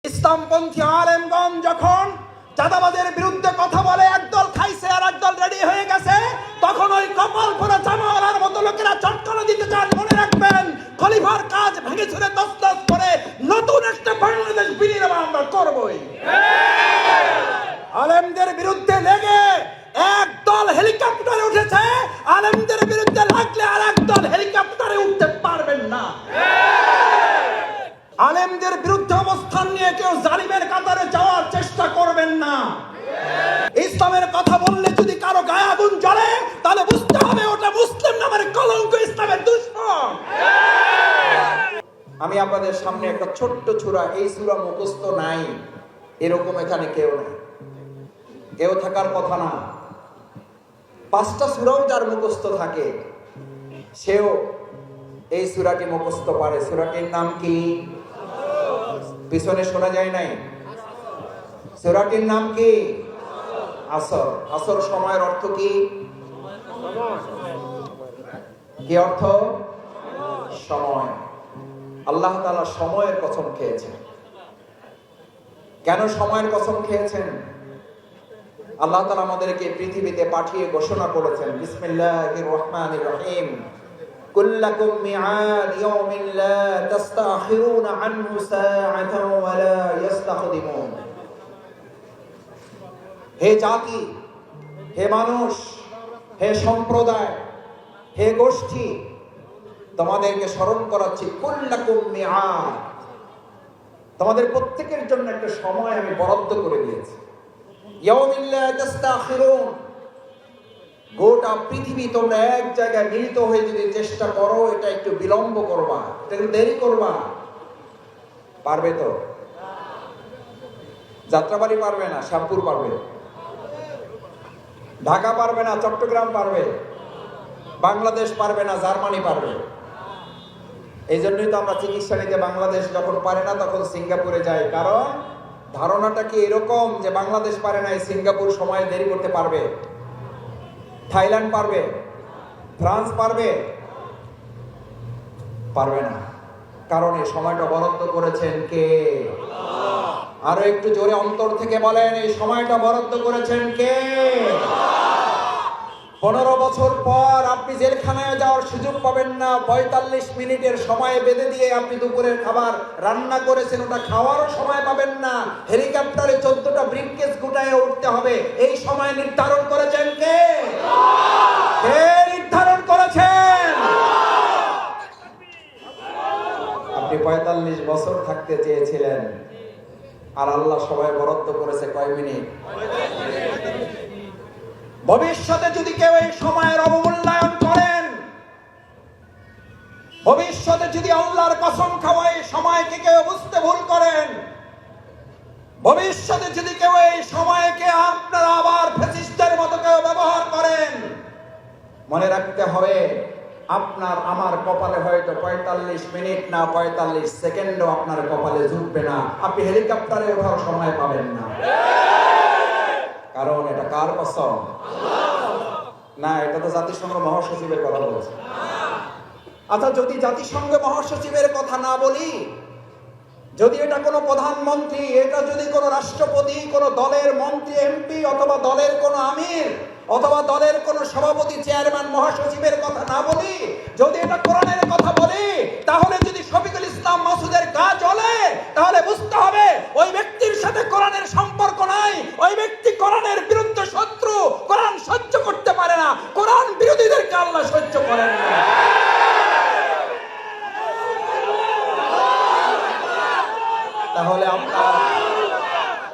ইসলামপন্থী আলেমগণ যখন চাঁদাবাজের বিরুদ্ধে কথা বলে, একদল খাইছে আর একদল রেডি হয়ে গেছে, তখন ওই কপাল পোড়া জামাওয়ালার মতো লোকেরা চটকানো দিতে চান। মনে রাখবেন, খলিফার কাজ ভেঙে ছুড়ে তছনছ করে নতুন একটা বাংলাদেশ বিনির্মাণ আমরা করবই। আলেমদের বিরুদ্ধে লেগে একদল হেলিকপ্টারে উঠেছে, আলেমদের বিরুদ্ধে লাগলে আর একদল হেলিকপ্টারে উঠতে পারবেন না। আলেমদের বিরুদ্ধে অবস্থান নিয়ে কেউ জালিমের কাতারে যাওয়ার চেষ্টা করবেন না। ইসলামের কথা বললে যদি কারো গায়ে আগুন জ্বলে, তাহলে বুঝতে হবে ওটা মুসলিম নামের কলঙ্ক, ইসলামের দুশমন। আমি আপনাদের সামনে একটা ছোট্ট সূরা, এই সূরা মুখস্থ নাই এরকম এখানে কেউ নেই, কেউ থাকার কথা না। 5টা সূরাও যার মুখস্থ থাকে সেও এই সূরাটি মুখস্থ পারে। সূরাটির নাম কি? পিছনে শোনা যায় নাই? সূরাটির নাম কি? আসর। আসর সময়ের অর্থ কি? কি অর্থ? সময়। আল্লাহ তাআলা সময়ের কসম খেয়েছেন। কেন সময়ের কসম খেয়েছেন? আল্লাহ তাআলা আমাদেরকে পৃথিবীতে পাঠিয়ে ঘোষণা করেছেন, বিসমিল্লাহির রহমানির রহিম, কুল্লাকুম মিআদ ইয়াউমিন লা তাস্তাখিরুনা আনহু সাআতান ওয়া লা ইস্তাকদিমুন। হে জাতি, হে মানুষ, হে সম্প্রদায়, হে গোষ্ঠী, তোমাদেরকে স্মরণ করাচ্ছি, কুল্লাকুম মিআদ, তোমাদের প্রত্যেকের জন্য একটা সময় আমি বরাদ্দ করে দিয়েছি। ইয়াউমিন লা তাস্তাখিরুন, গোটা পৃথিবী তোমরা এক জায়গায় মিলিত হয়ে যদি চেষ্টা করো, এটা একটু বিলম্ব করবা, এটা একটু দেরি করবা, পারবে তো? যাত্রাবাড়ি পারবে না, শ্যামপুর পারবে, ঢাকা পারবে না, চট্টগ্রাম পারবে, বাংলাদেশ পারবে না, জার্মানি পারবে। এই জন্যই তো আমরা চিকিৎসা নিতে বাংলাদেশ যখন পারে না তখন সিঙ্গাপুরে যাই, কারণ ধারণাটা কি এরকম যে বাংলাদেশ পারে না, সিঙ্গাপুর সময় দেরি করতে পারবে, থাইল্যান্ড পারবে, ফ্রান্স পারবে? পারবে না। কারণ এই সময়টা বরাদ্দ করেছেন কে? আরো একটু জোরে অন্তর থেকে বলেন, এই সময়টা বরাদ্দ করেছেন কে? 15 বছর পর আপনি জেলখানায় যাওয়ার সুযোগ পাবেন না। 45 মিনিটের সময় বেঁধে দিয়ে আপনি দুপুরের খাবার রান্না করেছেন, ওটা খাওয়ারও সময় পাবেন না। হেলিকপ্টারে 14টা ব্রিফকেস গুটায় উঠতে হবে। এই সময় নির্ধারণ করেছেন কে? কে নির্ধারণ করেছেন? আপনি 45 বছর থাকতে চেয়েছিলেন, আর আল্লাহ সময় বরাদ্দ করেছে কয় মিনিট? ভবিষ্যতে যদি কেউ এই সময়ের অবমূল্যায়ন করেন, ভবিষ্যতে যদি আল্লাহর কসম খাওয়া এই সময়কে কেউ বুঝতে ভুল করেন, ভবিষ্যতে যদি কেউ এই সময়কে আপনারা আবার ফ্যাসিস্টের মতো কেউ ব্যবহার করেন, মনে রাখতে হবে আপনার আমার কপালে হয়তো 45 মিনিট না 45 সেকেন্ডও আপনার কপালে জুটবে না। আপনি হেলিকপ্টারে ওঠার সময় পাবেন না। কারণ এটা কার কসম? না, এটা তো জাতিসংঘ মহাসচিবের কথা বলছে। আচ্ছা, যদি জাতিসংঘ মহাসচিবের কথা না বলি, যদি এটা কোনো প্রধানমন্ত্রী, এটা যদি কোনো রাষ্ট্রপতি, কোনো দলের মন্ত্রী, এমপি, অথবা দলের কোনো আমির, অথবা দলের কোনো সভাপতি, চেয়ারম্যান, মহাসচিবের কথা না বলি, যদি এটা কোরআনের কথা বলি, তাহলে যদি শফিকুল ইসলাম মাসুদের গা জ্বলে, তাহলে বুঝতে হবে ওই ব্যক্তির সাথে কোরআনের সম্পর্ক নাই, ওই ব্যক্তি কোরআনের বিরুদ্ধে শত্রু, কোরআন সহ্য করতে পারে না, কোরআন বিরোধীদেরকে আল্লাহ সহ্য করেন না। তাহলে আপনার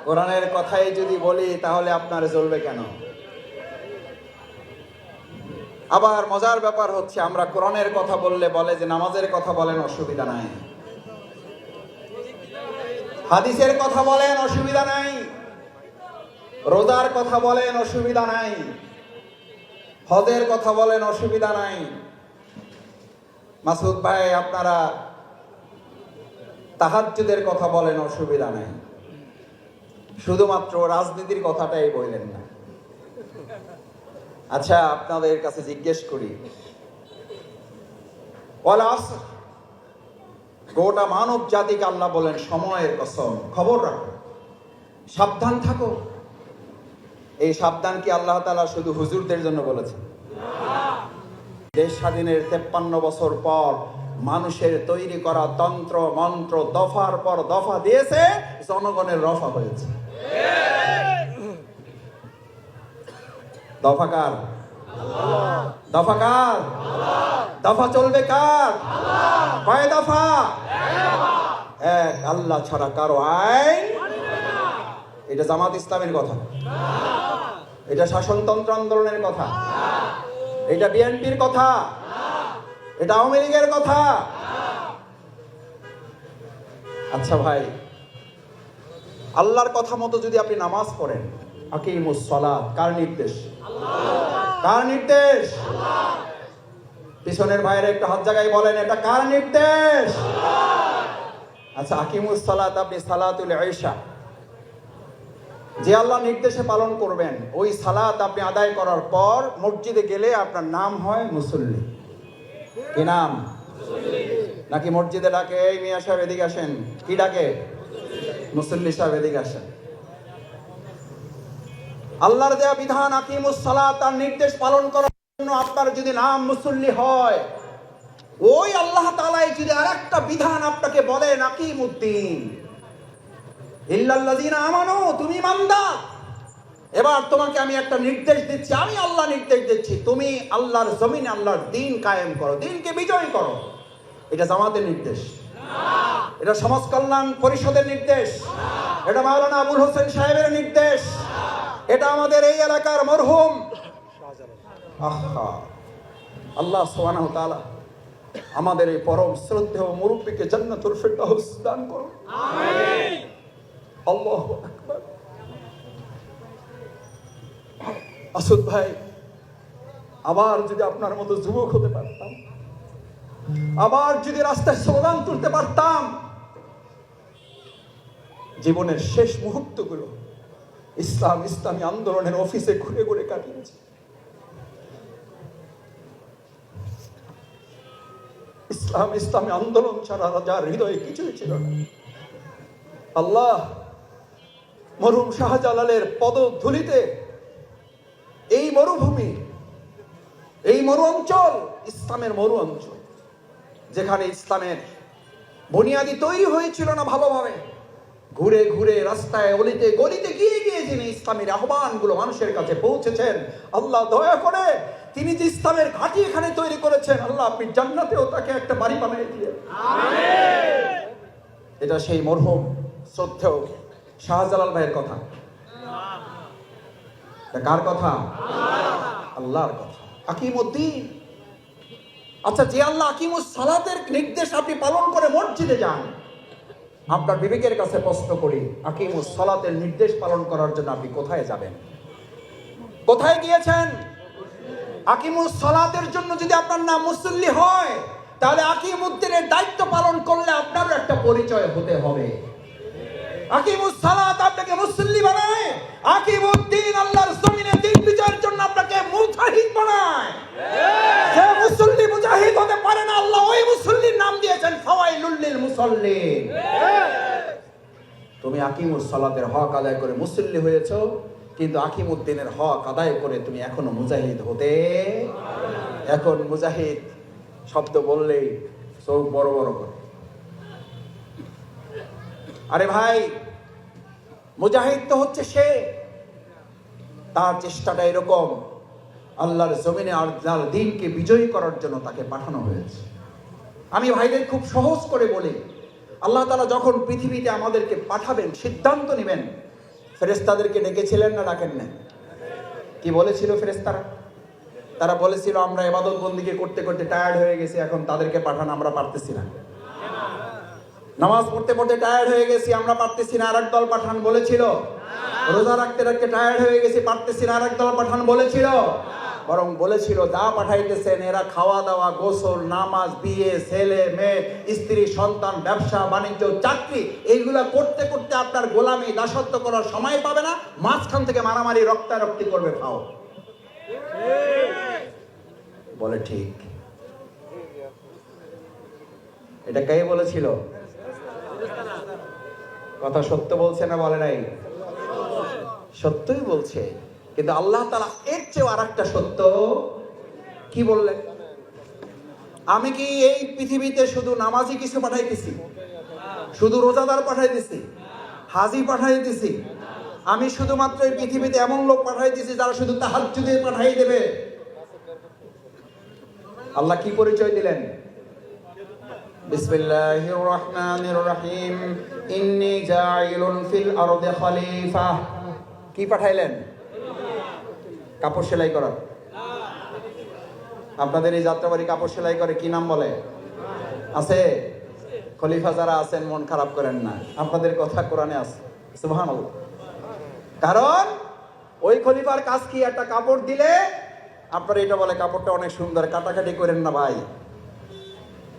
কোরআনের কথাই যদি বলি, তাহলে আপনার জ্বলবে কেন? আবার মজার ব্যাপার হচ্ছে, আমরা কোরআনের কথা বললে বলে যে নামাজের কথা বলেন, অসুবিধা নাই, হাদিসের কথা বলেন, অসুবিধা নাই, রোজার কথা বলেন, অসুবিধা নাই, হজের কথা বলেন, অসুবিধা নাই। মাসুদ ভাই, আপনারা তাহাজ্জুদের কথা বলেন, অসুবিধা নাই, শুধুমাত্র রাজনীতির কথাটাই বললেন না। আচ্ছা, আপনাদের কাছে জিজ্ঞেস করি, ওয়াল আসর, গোটা মানব জাতিকে আল্লাহ বলেন সময়ের কসম, খবর রাখো, সাবধান থাকো। এই সাবধান কি আল্লাহ তাআলা শুধু হুজুরদের জন্য বলেছেন? দেশ স্বাধীনের 53 বছর পর মানুষের তৈরি করা তন্ত্র মন্ত্র দফার পর দফা দিয়েছে, জনগণের রফা হয়েছে। দফা কার? দফা কার? দফা চলবে কার? কয় দফা? এক। আল্লাহ ছাড়া কারো আইন। এটা জামাত ইসলামের কথা, এটা শাসনতন্ত্র আন্দোলনের কথা, এটা বিএনপির কথা, এটা আওয়ামী লীগের কথা। আচ্ছা ভাই, আল্লাহর কথা মতো যদি আপনি নামাজ পড়েন, আকিমুস সালাত কার নির্দেশ? কার নির্দেশ? পিছনের ভাইয়েরা একটু হাত জায়গায় বলেন, এটা কার নির্দেশ? আচ্ছা, আকিমুস সালাত, আপনি সালাতুল ইশা যে আল্লাহ নির্দেশে পালন করবেন, ওই সালাত আপনি আদায় করার পর মসজিদে গেলে আপনার নাম হয় মুসল্লি। কি নাম? নাকি মসজিদে ডাকে, এই মিয়া সাহেব এদিকে আসেন, কি ডাকে? মুসল্লি সাহেব এদিকে আসেন। আল্লাহর দেয়া বিধান আকিমুস সালাত, তার নির্দেশ পালন করার জন্য আপনার যদি নাম মুসল্লি হয়, ওই আল্লাহ তাআলাই যদি আরেকটা বিধান আপনাকে বলেন আকিমুদ্দিন ইল্লাল্লাযীনা আমানু, তুমি ইমানদার, এবার তোমাকে আমি একটা নির্দেশ দিচ্ছি, আমি আল্লাহ নির্দেশ দিচ্ছি, তুমি আল্লাহর জমিনে আল্লাহর দ্বীন কায়েম করো, দ্বীনকে বিজয় করো। এটা জামাতের নির্দেশ? এটা সমাজ কল্যাণ পরিষদের নির্দেশ? এটা মাওলানা আবুল হোসেন সাহেবের নির্দেশ? এটা আমাদের এই এলাকার মরহুম আল্লাহ সুবহানাহু ওয়া তাআলা আমাদের এই পরম শ্রদ্ধেয় মুরব্বিকে জান্নাতুল ফিরদাউস দান করুন। আমিন। আল্লাহু আকবার। আসুদ ভাই, আবার যদি আপনার মতো যুবক হতে পারতাম, আবার যদি রাস্তায় স্লোগান তুলতে পারতাম, জীবনের শেষ মুহূর্তগুলো ইসলামী আন্দোলনের অফিসে ঘুরে ঘুরে কাটিয়েছি। ইসলামী আন্দোলন ছাড়া যার হৃদয়ে কিছুই ছিল না, আল্লাহ মরহুম শাহজালালের পদধূলিতে এই মরুভূমি, এই মরু অঞ্চল ইসলামের মরু অঞ্চল, যেখানে ইসলামের বুনিয়াদি তৈরি হয়েছিল না ভালোভাবে, ঘুরে ঘুরে রাস্তায় অলিতে গলিতে গিয়ে গিয়ে যিনি ইসলামের আহ্বানগুলো মানুষের কাছে পৌঁছেছেন, আল্লাহ দয়া করে তিনি যে ইসলামের ঘাঁটি এখানে তৈরি করেছেন, আল্লাহ আপনি জান্নাতেও তাকে একটা বাড়ি বানিয়ে দিলেন। আমিন। এটা সেই মরহুম শ্রদ্ধেয় শাহজালাল ভাইয়ের কথা। কার কথা? আল্লাহর কথা। আকিমুদ্দিন। আচ্ছা, যে আল্লাহ আকিমুস সালাতের নির্দেশ আপনি পালন করে মসজিদে যান, আপনার বিবেকের কাছে প্রশ্ন করি, আকিমুস সালাতের নির্দেশ পালন করার জন্য আপনি কোথায় যাবেন? কোথায় গিয়েছেন? আকিমুস সালাতের জন্য যদি আপনার নাম মুসল্লি হয়, তাহলে আকিমুদ্দিনের দায়িত্ব পালন করলে আপনারও একটা পরিচয় হতে হবে। আকিমুস সালাত আপনাকে মুসল্লি বানায়, আকিমুদ্দিন আল্লাহর জমিনে দ্বীন বিজয়ের জন্য আপনাকে মুজাহিদ বানায়। যে মুসল্লি মুজাহিদ হতে পারে না, আল্লাহ ওই মুসল্লির নাম দিয়েছেন ফাওয়াইলুল লিল মুসাল্লিন। তুমি আকিমুস সালাতের হক আদায় করে মুসল্লি হয়েছো, কিন্তু আকিমুদ্দিনের হক আদায় করে তুমি এখনো মুজাহিদ হতে। এখন মুজাহিদ শব্দ বললেই চোখ বড় বড় করে। আরে ভাই, মুজাহিদ তো হচ্ছে সে, তার চেষ্টাটা এরকম, আল্লাহর জমিনে আল্লাহর দ্বীনকে বিজয়ী করার জন্য তাকে পাঠানো হয়েছে। আমি ভাইদের খুব সহজ করে বলি, আল্লাহ তাআলা যখন পৃথিবীতে আমাদেরকে পাঠাবেন, সিদ্ধান্ত নেবেন, ফেরেশতাদেরকে ডেকেছিলেন না ডাকেন না? কি বলেছিল ফেরেশতারা? তারা বলেছিল আমরা ইবাদত বন্দেগী করতে করতে টায়ার্ড হয়ে গেছি, এখন তাদেরকে পাঠান, আমরা পারতেছি না। নামাজ পড়তে পড়তে টায়ার্ড হয়ে গেছি, আমরা পারতেছি না, আরেক দল পাঠান বলেছিল? রোজা রাখতে রাখতে টায়ার্ড হয়ে গেছি, পারতেছি না, আরেক দল পাঠান বলেছিল? বরং বলেছিল যা পাঠাইতেছেন এরা খাওয়া দাওয়া, গোসল, নামাজ, বিয়ে, ছেলে মেয়ে, স্ত্রী, সন্তান, ব্যবসা বাণিজ্য, চাকরি, এইগুলা করতে করতে আপনার গোলামি দাসত্ব করার সময় পাবে না, মাঝখান থেকে মারামারি রক্তারক্তি করবে। খাও বলে ঠিক। এটা কে বলেছিল? কথা সত্য বলছে না বলে নাই? সত্যই বলছে, কিন্তু আল্লাহ তাআলা এর চেয়ে আরেকটা সত্য কি বললেন? আমি কি এই পৃথিবীতে শুধু নামাজি কিছু পাঠাইতেছি, শুধু রোজাদার পাঠাইতেছি, হাজি পাঠাইতেছি? আমি শুধুমাত্র এই পৃথিবীতে এমন লোক পাঠাইতেছি যারা শুধু তাহাজ্জুদে পাঠাই দেবে। আল্লাহ কি পরিচয় দিলেন? বিসমিল্লাহির রহমানির রহিম, ইন্নী জাইলুন ফিল আরদি খলিফা। কি পাঠাইলেন? কাপড় সেলাই করা। আপনাদের এই যাত্রাবাড়ি কাপড় সেলাই করে কি নাম বলে? আছে? খলিফা যারা আছেন মন খারাপ করেন না, আপনাদের কথা কোরআনে আছে। সুবহানাল্লাহ। কারণ ওই খলিফার কাজ কি? একটা কাপড় দিলে আপনারা এটা বলে কাপড়টা অনেক সুন্দর, কাটাকাটি করেন না ভাই,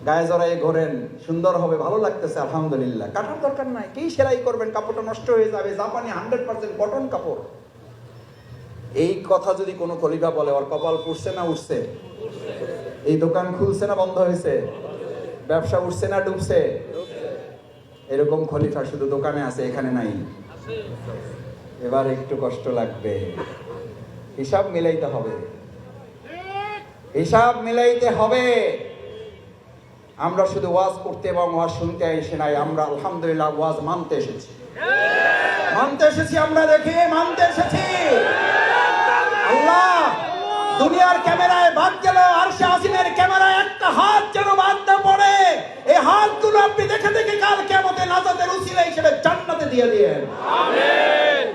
গায়ে জড়াই ঘোরেন, সুন্দর হবে, ভালো লাগতেছে, আলহামদুলিল্লাহ। কাটার দরকার নাই, কি সেলাই করবেন? কাপড়টা নষ্ট হয়ে যাবে। জাপানি 100% কটন কাপড়। এই কথা যদি কোনো খলিফা বলে, ওর কপাল পুড়ছে না উঠছে? এই দোকান খুলছে না বন্ধ হয়েছে? ব্যবসা উঠছে না ডুবছে? এরকম খলিফা শুধু দোকানে আছে, এখানে নাই। এবার একটু কষ্ট লাগবে, হিসাব মিলাইতে হবে, হিসাব মিলাইতে হবে। আমরা শুধু ওয়াজ করতে এবং ওয়াজ শুনতে এসে নাই, আমরা আলহামদুলিল্লাহ ওয়াজ মানতে এসেছি। মানতে এসেছি, আমরা দেখি মানতে এসেছি। আল্লাহ দুনিয়ার ক্যামেরায় বাদ গেল, আরশে আজিমের ক্যামেরায় একটা হাত যেন বাদ না পড়ে। এই হাতগুলো আপনি দেখে দেখে কাল কিয়ামতে নাজাতের উসিলা হিসেবে জান্নাতে দিয়ে দিয়েন। আমিন।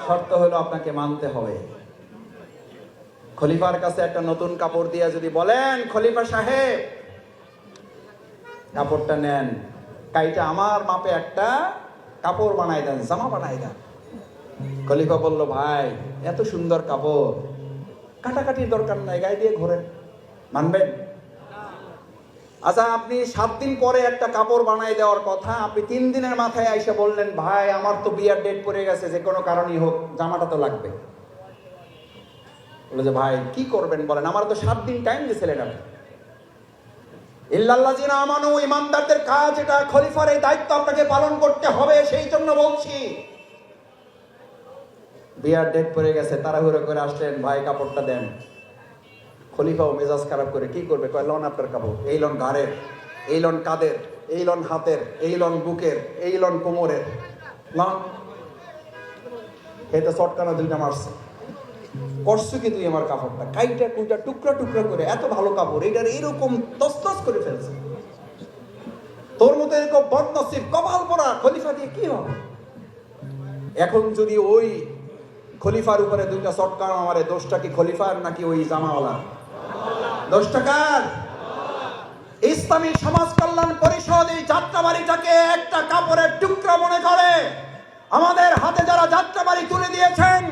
শর্ত হইল আপনাকে মানতে হবে। খলিফার কাছে একটা নতুন কাপড় দিয়ে যদি বলেন, খলিফা সাহেব কাপড়টা নেন, কাইটা আমার মাপে একটা কাপড় বানাই দেন, জামা বানাই দেন। খলিফা বলল, ভাই এত সুন্দর কাপড়, কাটাকাটির দরকার নাই, গায়ে দিয়ে ঘোরেন, মানবেন? আচ্ছা, আপনি 7 দিন পরে একটা কাপড় বানাই দেওয়ার কথা, আপনি 3 দিনের মাথায় এসে বললেন, ভাই আমার তো বিয়ার ডেট পড়ে গেছে, যে কোনো কারণেই হোক জামাটা তো লাগবে। বলে যে ভাই কি করবেন বলেন, আমার তো 7 দিন টাইম দিয়েছিলেন আপনি। ইল্লাল্লাযিনা আমানু, ইমানদারদের কাজ এটা, খলিফার এই দায়িত্ব আপনাকে পালন করতে হবে, সেই জন্য বলছি। বিয়ার ডেট পড়ে গেছে, তাড়াহুড়ো করে আসলেন, ভাই কাপড়টা দেন। খলিফাও মেজাজ খারাপ করে কি করবে, কয় লন আপনার কাপড়, এই লন ঘাড়ের, এই লন কাঁধের, এই লন হাতের, এই লন বুকের, এই লন কোমরের, লন। এটা চটকানা 2টা মারছে। করছো কি তুই আমার কাপড়টা? কাইটা কুইটা টুকরা টুকরা করে, এত ভালো কাপড়, এইটার এরকম তসতস করে ফেলছে। তোর মতো এরকম বদনসিব কপাল পরা খলিফা দিয়ে কি হবে? এখন যদি ওই খলিফার উপরে 2টা চটকানো মারে, দোষটা কি খলিফার নাকি ওই জামাওয়ালা? দোষটা কার? ইসলামী সমাজ কল্যাণ পরিষদ এই যাত্রাবাড়িটাকে একটা কাপড়ের টুকরা মনে করে। আমাদের হাতে যারা যাত্রাবাড়ি তুলে দিয়েছেন,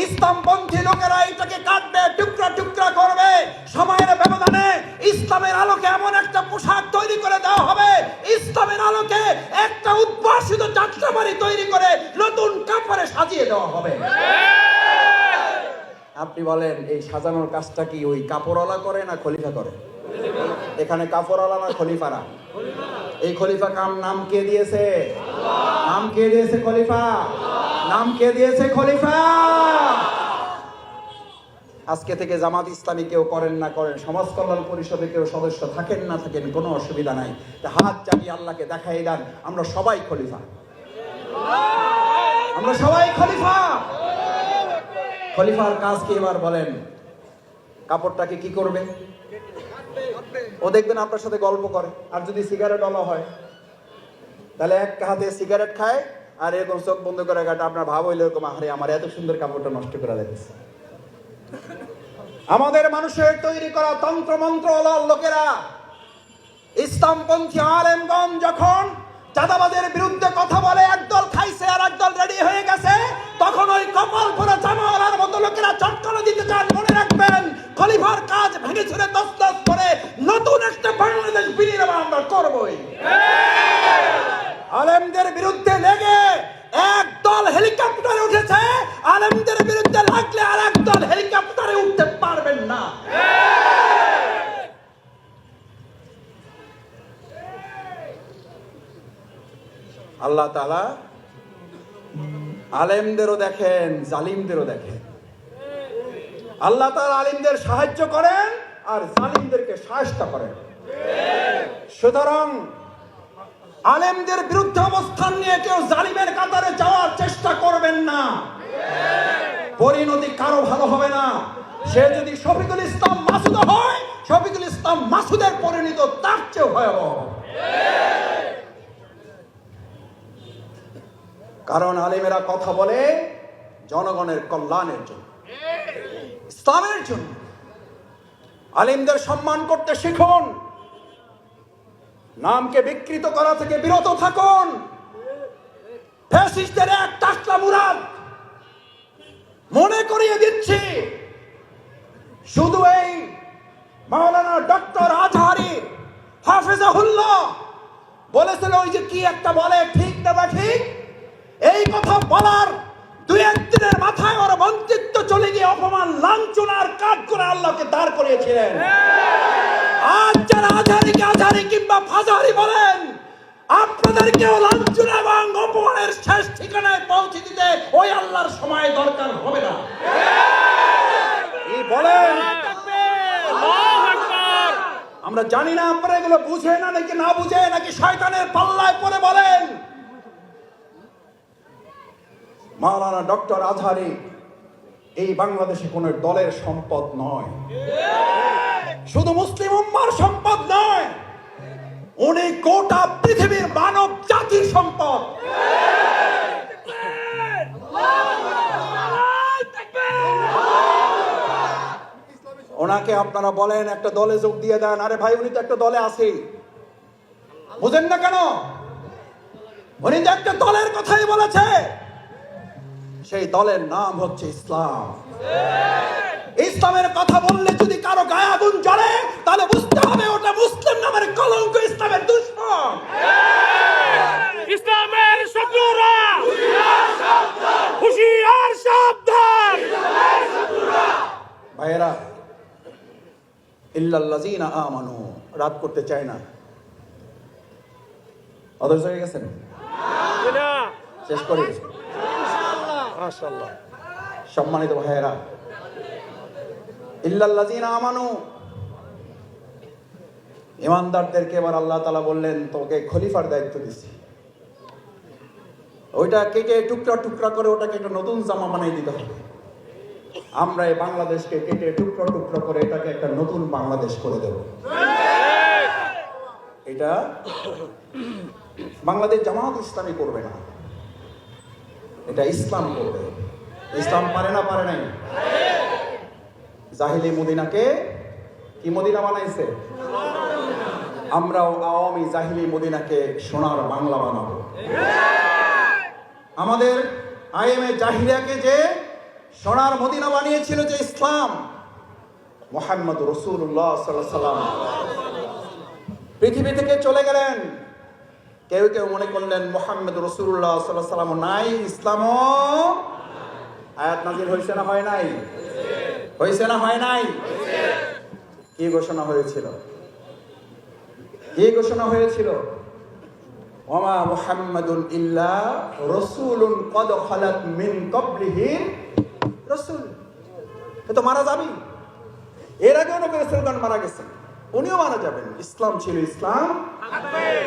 ইসলামপন্থী লোকেরা এটাকে কাটবে, টুকরা টুকরা করবে। সময়ের ব্যবধানে ইসলামের আলোকে এমন একটা পোশাক তৈরি করে দেওয়া হবে, ইসলামের আলোকে একটা উদ্ভাসিত যাত্রাবাড়ি তৈরি করে নতুন কাপড়ে সাজিয়ে দেওয়া হবে। আপনি বলেন, এই সাজানোর কাজটা কি ওই কাপড়ওয়ালা করে না খলিফা করে? এখানে কাপড়ওয়ালা না খলিফারা? এই খলিফা নাম কে দিয়েছে? নাম কে দিয়েছে? খলিফা। নাম কে দিয়েছে? খলিফা। আজকে থেকে জামাত ইসলামী কেউ করেন না করেন, সমাজ কল্যাণ পরিষদে কেউ সদস্য থাকেন না থাকেন, কোনো অসুবিধা নাই। হাত জানিয়ে আল্লাহকে দেখাই দেন, আমরা সবাই খলিফা, আমরা সবাই খলিফা। খলিফার কাজ কি এবার বলেন? কাপড়টাকে কি করবে? ও দেখবেন আপনার সাথে গল্প করে, আর যদি সিগারেট ওলা হয় তাহলে এক হাতে সিগারেট খায় আর এরকম চোখ বন্ধ করে গাটা, আপনার ভাব হইলে এরকম, আরে আমার এত সুন্দর কাপড়টা নষ্ট করে দিচ্ছে। আমাদের মানুষের তৈরি করা তন্ত্র মন্ত্র লোকেরা, ইসলামপন্থী আলেমগণ যখন চাঁদাবাজের বিরুদ্ধে কথা বলে, একদল খাইছে আর একদল রেডি হয়ে গেছে, তখন ওই কপাল পরা জামাওয়ালার মতো লোকেরা চটকানো দিতে চান। মনে রাখবেন, খলিফার কাজ ভেঙে ছুড়ে তছনছ করে নতুন একটা বাংলাদেশ বিনির্মাণ আমরা করবই। আলেমদের বিরুদ্ধে লেগে একদল হেলিকপ্টারে উঠেছে, আলেমদের বিরুদ্ধে লাগলে আর একদল হেলিকপ্টারে উঠতে পারবেন না। আল্লাহ তাআলা আলেমদেরও দেখেন, জালিমদেরও দেখেন। আল্লাহ তাআলা আলেমদের সাহায্য করেন আর জালিমদেরকে সাহায্য করেন। সুতরাং আলেমদের বিরুদ্ধে অবস্থান নিয়ে কেউ জালিমের কাতারে যাওয়ার চেষ্টা করবেন না। পরিণতি কারো ভালো হবে না। সে যদি শফিকুল ইসলাম মাসুদ হয়, শফিকুল ইসলাম মাসুদের পরিণতি তার চেয়ে ভয়াবহ। কারণ আলেমেরা কথা বলে জনগণের কল্যাণের জন্য, ইসলামের জন্য। আলেমদের সম্মান করতে শিখুন, নামকে বিকৃত করা থেকে বিরত থাকুন। ফ্যাসিস্টদের এক টাকলা মুরাদ মনে করিয়ে দিচ্ছি, শুধু এই মাওলানা ডক্টর আজহারি হাফেজাহুল্লাহ বলেছিল, ওই যে কি একটা বলে ঠিক না ঠিক, এই কথা বলার দুই একদিনের মাথায় ওর বঞ্চিত চলে গিয়ে অপমান লাঞ্ছনার কাজ করে আল্লাহকে দাঁড় করিয়েছিলেন। আজ যারা আজহারিকে আজহারি কিংবা ফাজারি বলেন, আপনাদেরকেও লাঞ্ছনা এবং অপমানের শেষ ঠিকানায় পৌঁছে দিতে ওই আল্লাহর সময় দরকার হবে না। কি বলেন? আমরা জানি না আপনারা এগুলো বুঝে না নাকি না বুঝে, নাকি শয়তানের পাল্লায় পড়ে বলেন। মাওলানা ডক্টর আজহারি এই বাংলাদেশে কোন দলের সম্পদ নয়, শুধু মুসলিম উম্মার সম্পদ নয়, উনি গোটা পৃথিবীর মানব জাতির সম্পদ। ওনাকে আপনারা বলেন একটা দলে যোগ দিয়ে দেন, আরে ভাই উনি তো একটা দলে আছে, বুঝেন না কেন? উনি তো একটা দলের কথাই বলেছে, সেই দলের নাম হচ্ছে ইসলাম। ইসলামের কথা বললে যদি কারো গায়ে আগুন জ্বলে, তাহলে বুঝতে হবে ওটা মুসলিম নামের কলঙ্ক, ইসলামের দুশমন, ইসলামের শত্রুরা হুঁশিয়ার সাবধান। ভাইয়েরা, ইল্লাল্লাযীনা আমানু রাত করতে চায় না, অধৈর্য হয়ে গেছেন? শেষ করে মাশাআল্লাহ। সম্মানিত ভাইয়েরা, ইল্লাল্লাযীনা আমানু, ঈমানদারদেরকে এবার আল্লাহ তাআলা বললেন তোকে খলিফার দায়িত্ব দিছি। ওইটা কেটে টুকরা টুকরা করে ওটাকে একটা নতুন জামা বানিয়ে দিতে হবে। আমরা এই বাংলাদেশকে কেটে টুকরা টুকরা করে এটাকে একটা নতুন বাংলাদেশ করে দেব। এটা বাংলাদেশ জামাত ইসলামী করবে না, এটা ইসলাম করবে। ইসলাম পারে না, পারে নাই? জাহিলি মদিনাকে কি মদিনা বানাইছে? আমরাও আওয়ামী জাহিলি মদিনাকে সোনার বাংলা বানাবো। আমাদের আইএমএ জাহিলিয়াকে যে সোনার মদিনা বানিয়েছিল যে ইসলাম, মুহাম্মদ রাসূলুল্লাহ সাল্লাল্লাহু আলাইহি সাল্লাম পৃথিবী থেকে চলে গেলেন। কেউ কেউ মনে করলেন মুহাম্মদ রাসূলুল্লাহ সাল্লাল্লাহু আলাইহি সাল্লাম নাই, ইসলামও আয়াত নাযিল হয়েছে না হয় নাই? হয়েছে না হয় নাই? কি ঘোষণা হয়েছিল? কি ঘোষণা হয়েছিল? ওমা মুহাম্মাদুন ইল্লা রাসূলুন ক্বাদ খালাত মিন ক্বাবলিহি রাসূল। এ তো মারা যাবে, এর আগেও নবী রাসূলগণ মারা গেছেন, উনিও মারা যাবেন। ইসলাম ছিল, ইসলাম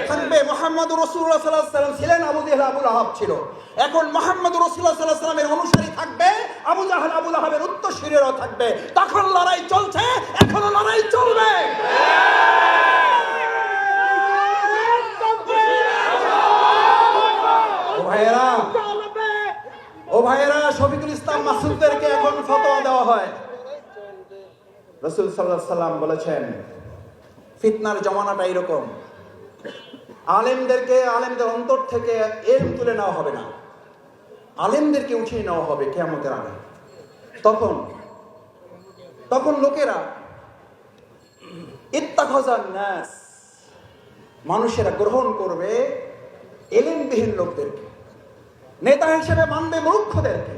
থাকবে। মুহাম্মদুর রাসূলুল্লাহ সাল্লাল্লাহু আলাইহি ওয়াসাল্লাম ছিলেন, আবু জেহেল আবু লাহাব ছিল। এখন মুহাম্মদুর রাসূলুল্লাহ সাল্লাল্লাহু আলাইহি ওয়াসাল্লামের অনুসারী থাকবে, আবু জাহেল আবু লাহাবের উত্তরসূরিরাও থাকবে। তখন লড়াই চলছে, এখনো লড়াই চলবে। ও ভাইয়েরা, শফিকুল ইসলাম মাসুদদেরকে এখন ফতোয়া দেওয়া হয়। রাসূল সাল্লাল্লাহু আলাইহি ওয়াসাল্লাম বলেছেন ফিতনার জমানাটা এরকম, আলেমদের অন্তর থেকে ইলম তুলে নেওয়া হবে না, আলেমদেরকে উঠিয়ে নেওয়া হবে কিয়ামতের আগে। তখন লোকেরা ইত্তাখাযান নাস, মানুষেরা গ্রহণ করবে ইলমবিহীন লোকদেরকে, নেতা হিসেবে মানবে মূর্খদেরকে,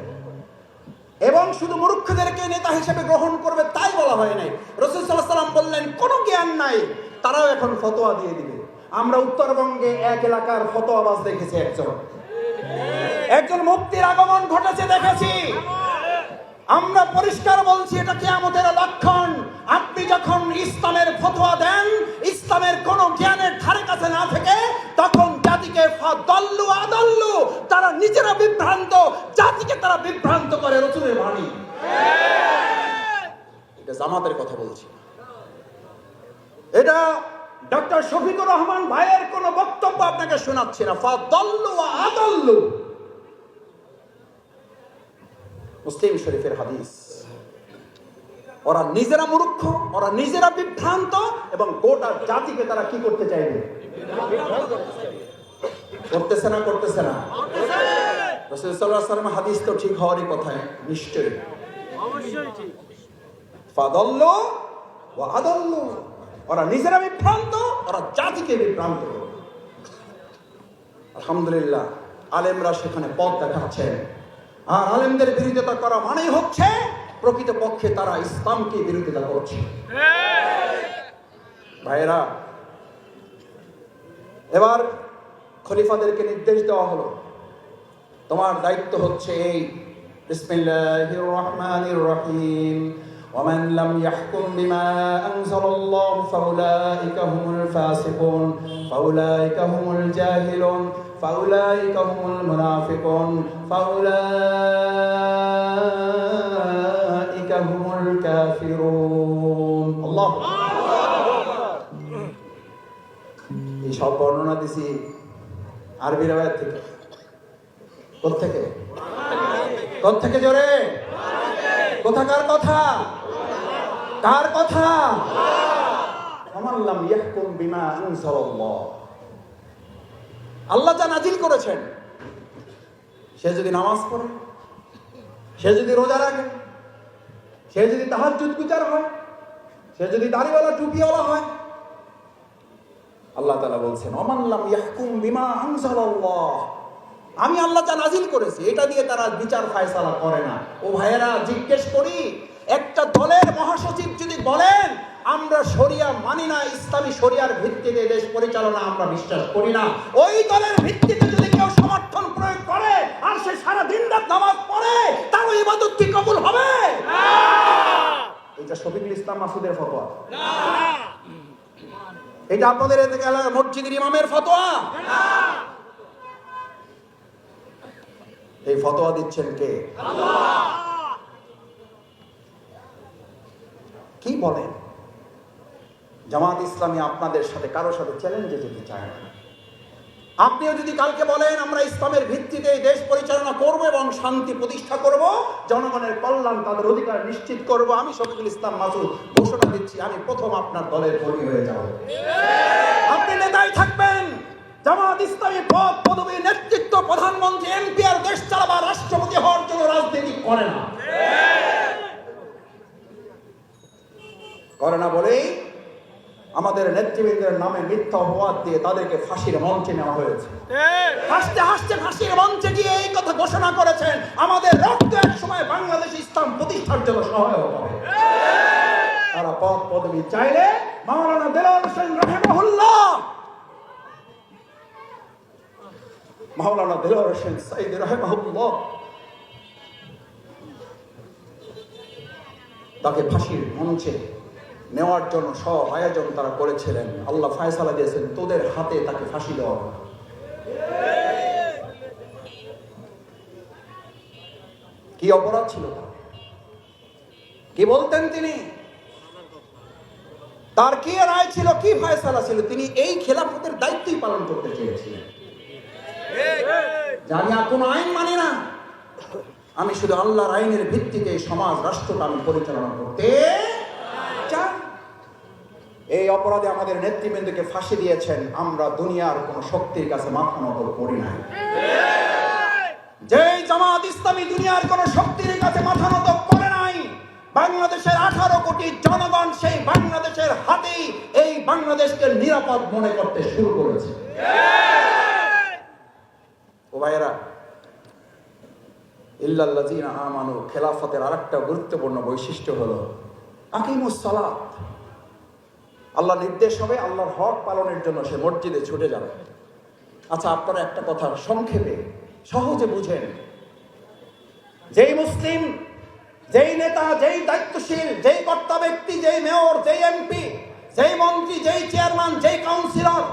এবং শুধু মূর্খদেরকে নেতা হিসেবে গ্রহণ করবে তাই বলা হয় নাই। রাসূল সাল্লাল্লাহু আলাইহি ওয়াসাল্লাম বললেন কোনো জ্ঞান নাই, তারাও এখন ফতোয়া দিয়ে দিবে। আমরা উত্তরবঙ্গে এক এলাকার ফতোয়াবাজ দেখেছি, একজন মুফতির আগমন ঘটেছে দেখেছি। আমরা পরিষ্কার বলছি এটা কিয়ামতের লক্ষণ। আপনি যখন ইসলামের ফতোয়া দেন, ইসলামের কোন জ্ঞানের ধারে কাছে না থেকে, তখন জাতিকে ফাদাল্লু আদাল্লু, তারা নিজেরা বিভ্রান্ত, জাতিকে তারা বিভ্রান্ত করে। রাসূলের বাণী, এটা জামাতের কথা বলছি, এটা ডক্টর শফিকুর রহমান ভাইয়ের কোন বক্তব্য আপনাকে শোনাচ্ছি না। ফাদাল্লু আদাল্লু, মুসলিম শরীফের হাদিস। ওরা নিজেরা মূর্খ, ওরা নিজেরা বিভ্রান্ত, এবং গোটা জাতিকে তারা কি করতে চাইবে? করতেছে না, করতেছে না। রাসূল সাল্লাল্লাহু আলাইহি ওয়াসাল্লাম হাদিস তো ঠিক হওয়ারই কথা, নিশ্চয়ই। ফাদাল্লু ওয়া আদাল্লু, ওরা নিজেরা বিভ্রান্ত, ওরা জাতিকে বিভ্রান্ত করে। আলহামদুলিল্লাহ, আলেমরা সেখানে পথ দেখাচ্ছেন। আর আলেমদের বিরোধিতা করা মানেই হচ্ছে প্রকৃতপক্ষে তারা ইসলামকে বিরোধিতা করছে। ভাইয়েরা, এবার খলিফাদেরকে নির্দেশ দেওয়া হলো, তোমার দায়িত্ব হচ্ছে এই, বিসমিল্লাহির রহমানির রহিম, ওয়ামান লাম ইয়াহকুম বিমা আনজালাল্লাহু ফাউলাইকা হুমুল ফাসিকুন ফাউলাইকা হুমুল জাহিলুন ফাউলাইকা হুমুল মুনাফিকুন ফাউলাইকা হুমুল কাফিরুন। আল্লাহু আকবার। এই সব বর্ণনা দিছি আরবি রাওয়ায়াত থেকে। কোত্থেকে? কোত্থেকে? জোরে, কোথাকার কথা? কার কথা? ওয়ামান লাম ইয়াহকুম বিমা আনজালাল্লাহ, আল্লাহ যা নাজিল করেছেন, সে যদি নামাজ পড়ে, সে যদি রোজা রাখে, সে যদি তাহাজ্জুদ গুজার হয়, সে যদি দাড়িওয়ালা টুপিওয়ালা হয়, আল্লাহ তাআলা বলছেন ওয়ামান লাম ইয়াহকুম বিমা আনজালাল্লাহ, আমি আল্লাহ যা নাজিল করেছি এটা দিয়ে তারা বিচার ফায়সালা করে না। ও ভাইয়েরা, জিজ্ঞেস করি, একটা দলের মহাসচিব যদি বলেন আমরা শরিয়া মানি না, ইসলামী শরিয়ার ভিত্তিতে দেশ পরিচালনা আমরা বিশ্বাস করি না, ওই দলের ভিত্তিতে যদি কেউ সমর্থন প্রয়োগ করে আর সে সারা দিন রাত নামাজ পড়ে, তার ওই ইবাদত কি কবুল হবে? না। এটা শফিকুল ইসলাম মাসুদের ফতোয়া না, এটা আপনাদের এলাকার মসজিদের ইমামের ফতোয়া না। এই ফতোয়া দিচ্ছেন কে? আল্লাহ। কি বলেন? জামাত ইসলামী আপনাদের সাথে কারোর সাথে চ্যালেঞ্জে যেতে চায় না। আপনিও যদি কালকে বলেন আমরা ইসলামের ভিত্তিতে দেশ পরিচালনা করব এবং শান্তি প্রতিষ্ঠা করব, জনগণের কল্যাণ, তাদের অধিকার নিশ্চিত করব, আমি শফিকুল ইসলাম মাসুদ ঘোষণা দিচ্ছি আমি প্রথম আপনার দলের কর্মী হয়ে যাব। আপনি নেতাই থাকবেন। জামাত ইসলামী পদ পদবী নেতৃত্ব, প্রধানমন্ত্রী, এমপি আর দেশ চালাবা, রাষ্ট্রপতি হওয়ার জন্য রাজনীতি করে না, করে না বলেই আমাদের নেতৃবৃন্দের নামে মিথ্যা অপবাদ দিয়ে তাদেরকে ফাঁসির মঞ্চে নেওয়া হয়েছে। হাসতে হাসতে ফাঁসির মঞ্চে গিয়ে এই কথা ঘোষণা করেছেন আমাদের রক্ত এক সময় বাংলাদেশ ইসলাম প্রতিষ্ঠার জন্য সহায়ক হবে। তারা পদ পদবী চাইলে মাওলানা দেলোয়ার হোসেন রাহিমাহুল্লাহ, মাওলানা দেলোয়ার হোসেন সাইদ রাহিমাহুল্লাহ, তাকে ফাঁসির মঞ্চে নেওয়ার জন্য সব আয়োজন তারা করেছিলেন। আল্লাহ ফায়সালা দিয়েছেন তোদের হাতে তাকে ফাঁসি দেওয়া হবে। কি অপরাধ ছিল? কি বলতেন তিনি? তার কি রায় ছিল? কি ফায়সালা ছিল? তিনি এই খেলাফতের দায়িত্বই পালন করতে চেয়েছিলেন। আমি কোনো আইন মানি না, আমি শুধু আল্লাহর আইনের ভিত্তিতে সমাজ রাষ্ট্রটা আমি পরিচালনা করতে চাই। এই অপরাধে আমাদের নেতৃবৃন্দকে ফাঁসি দিয়েছেন। আমরা দুনিয়ার কোন শক্তির কাছে মাথা নত করি না। যে জামাত ইসলামী দুনিয়ার কোন শক্তির কাছে মাথা নত করে নাই, বাংলাদেশের 18 কোটি জনগণ সেই বাংলাদেশের হাতেই এই বাংলাদেশকে নিরাপদ মনে করতে শুরু করেছে। ও ভাইয়েরা, ইল্লাল্লাযীনা আমানু খেলাফতের আরেকটা গুরুত্বপূর্ণ বৈশিষ্ট্য হলো আকিমুস সালাত। আল্লাহ নির্দেশ হবে, আল্লাহর হক পালনের জন্য সে মসজিদে ছুটে যাবে। আচ্ছা, আপনারা একটা কথা সংক্ষেপে সহজে বুঝেন, যেই মুসলিম, যেই নেতা, যেই দায়িত্বশীল, যেই কর্তা ব্যক্তি, যেই মেয়র, যেই এমপি, যেই মন্ত্রী, যেই চেয়ারম্যান, যেই কাউন্সিলর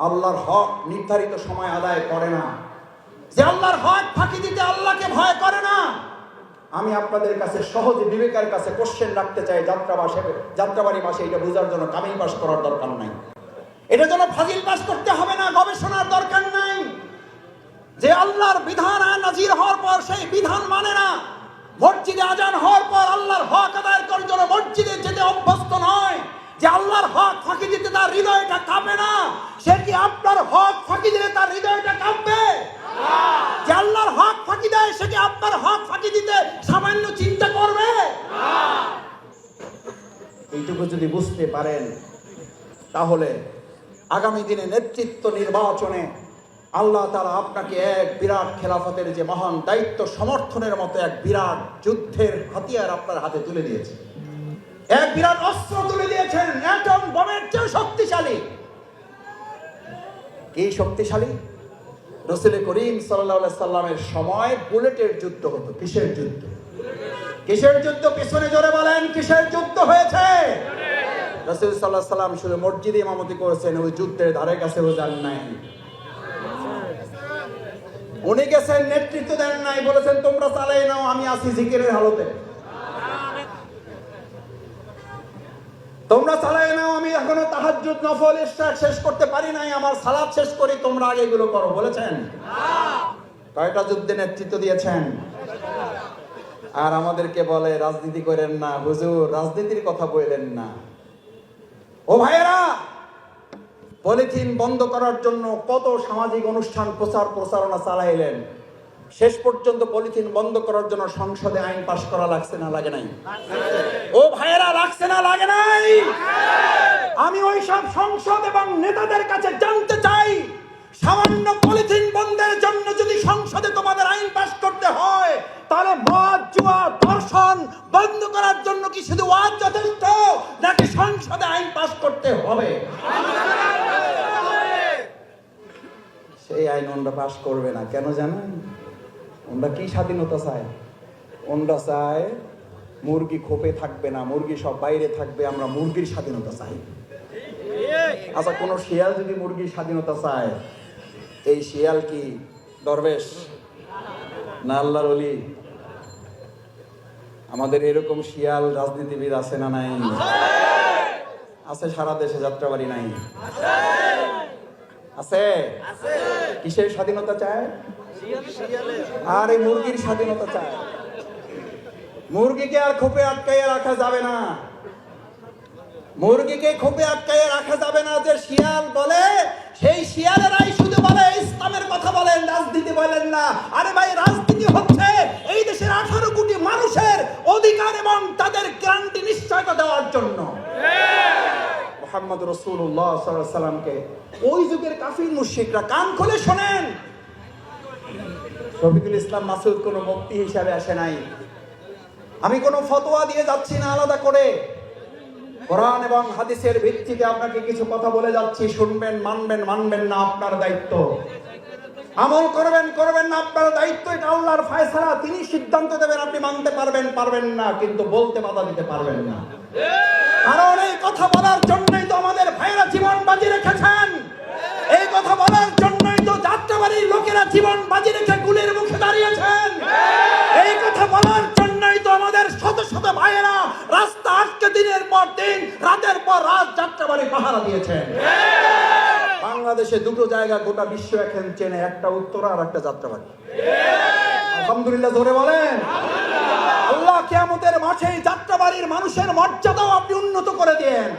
আল্লাহর হক নির্ধারিত সময় আদায় করে না, যে আল্লাহর হক ফাঁকি দিতে আল্লাহকে ভয় করে না, আমি আপনাদের কাছে সহজে বিবেকের কাছে কোশ্চেন রাখতে চাই। যাত্রাবাড়ি মাসে এটা বোঝার জন্য কামিল পাস করার দরকার নাই, এটার জন্য ফাজিল পাস করতে হবে না, গবেষণার দরকার নাই। যে আল্লাহর বিধান নাজির হওয়ার পর সেই বিধান মানে না, মসজিদে আজান হওয়ার পর আল্লাহর হক আদায় করার জন্য মসজিদে যেতে অভ্যস্ত নয়, যে আল্লাহর হক ফাঁকি দিতে তার হৃদয়টা কাঁপে না, সে কি আপনার হক ফাঁকি দিলে তার হৃদয়টা কাঁপবে? যে আল্লাহর হক ফাঁকি দেয় সে কি আপনার হক ফাঁকি দিতে সামান্য চিন্তা করবে? এইটুকু যদি বুঝতে পারেন, তাহলে আগামী দিনে নেতৃত্ব নির্বাচনে আল্লাহ তাআলা আপনাকে এক বিরাট খেলাফতের যে মহান দায়িত্ব সমর্থনের মতো এক বিরাট যুদ্ধের হাতিয়ার আপনার হাতে তুলে দিয়েছে, এক বিরাট অস্ত্র তুলে দিয়েছেন, অ্যাটম বোমের চেয়ে শক্তিশালী। কি শক্তিশালী? রাসূল করিম সাল্লাল্লাহু আলাইহি সাল্লামের সময় বুলেটের যুদ্ধ হতো। কিসের যুদ্ধ? কিসের যুদ্ধ? পিছনে জোরে বলেন, কিসের যুদ্ধ হয়েছে? রাসূল সাল্লাল্লাহু আলাইহি সাল্লাম শুধু মসজিদে ইমামতি করেছেন, ওই যুদ্ধের ধারে কাছেও যান নাই। উনি গেছেন, নেতৃত্ব দেন নাই, বলেছেন তোমরা চালাই নাও, আমি আছি জিকিরের হালতে, তোমরা চালাই নাও, আমি এখনো তাহাজ্জুদ নফল ইশরাক শেষ করতে পারি নাই, আমার সালাত শেষ করি, তোমরা আগে এগুলো করো। বলেছেন? কয়টা যুদ্ধে নেতৃত্ব দিয়েছেন? আর আমাদেরকে বলে রাজনীতি করেন না হুজুর, রাজনীতির কথা বললেন না। ও ভাইয়েরা, পলিথিন বন্ধ করার জন্য কত সামাজিক অনুষ্ঠান প্রচারণা চালাইলেন, শেষ পর্যন্ত পলিথিন বন্ধ করার জন্য সংসদে আইন পাশ করা লাগছে না লাগে নাই? ও ভাইয়েরা, লাগছে না লাগে নাই? আমি ওই সব সংসদ এবং নেতাদের কাছে জানতে চাই, সামান্য পলিথিন বন্ধের জন্য যদি সংসদে তোমাদের আইন পাশ করতে হয়, তাহলে মদ, জুয়া, ধর্ষণ বন্ধ করার জন্য কি শুধু ওয়াজ যথেষ্ট, নাকি সংসদে আইন পাশ করতে হবে? সেই আইন ওনরা পাশ করবে না। কেন জানেন? ওনরা কি স্বাধীনতা চায়? ওনরা চায় মুরগি খোপে থাকবে না, মুরগি সব বাইরে থাকবে, আমরা মুরগির স্বাধীনতা চাই। আচ্ছা, কোন শিয়াল যদি মুরগির স্বাধীনতা চায়, এই শিয়াল কি দরবেশ না আল্লাহর ওলি? আমাদের এরকম শিয়াল রাজনীতিবিদ আছে না নাই? আছে, সারা দেশে যাত্রাবাড়ি নাই? আছে। কিসের স্বাধীনতা চায়? আর এই মুরগির স্বাধীনতা চায়। মুরগিকে আর খোপে আটকাইয়া রাখা যাবে না, মুরগিকে খোপে আটকাইয়া রাখা যাবে না। যে শিয়াল বলে, সেই শিয়ালেরাই শুধু বলে ইসলামের কথা বলেন, রাজনীতি বলেন না। আরে ভাই, রাজনীতি হচ্ছে এই দেশের 18 কোটি মানুষের অধিকার এবং তাদের গ্যারান্টি নিশ্চয়তা দেওয়ার জন্য। মুহাম্মদ রাসূলুল্লাহ সাল্লাল্লাহু আলাইহি সাল্লামকে ওই যুগের কাফির মুশরিকরা, কান খুলে শোনেন, শফিকুল ইসলাম মাসুদ কোনো মুফতি হিসাবে আসে নাই। আমি কোনো ফতোয়া দিয়ে যাচ্ছি না আলাদা করে, কোরআন এবং হাদিসের ভিত্তিতে আপনাকে কিছু কথা বলে যাচ্ছি। শুনবেন, মানবেন, মানবেন না আপনার দায়িত্ব, আমল করবেন, করবেন না আপনার দায়িত্ব। এটা আল্লাহর ফয়সালা, তিনি সিদ্ধান্ত দেবেন, আপনি মানতে পারবেন, পারবেন না, কিন্তু বলতে বাধা দিতে পারবেন না। কারণ এই কথা বলার জন্যই তো আমাদের ভাইরা জীবন বাজি রেখেছেন, এই কথা বলার জন্যই তো যাত্রাবাড়ির লোকেরা জীবন বাজি রেখে গুলির মুখে দাঁড়িয়েছেন, এই কথা বলার জন্যই তো আমাদের শত শত ভাইয়েরা রাস্তা আটকে দিনের পর দিন, রাতের পর রাত যাত্রাবাড়ি পাহারা দিয়েছেন। বাংলাদেশে দুটো জায়গা গোটা বিশ্ব এখন চেনে, একটা উত্তরা আর একটা যাত্রাবাড়ি। আলহামদুলিল্লাহ, ধরে বলেন আল্লাহ কিয়ামতের মাঠে যাত্রাবাড়ির মানুষের মর্যাদাও আপনি উন্নত করে দেন,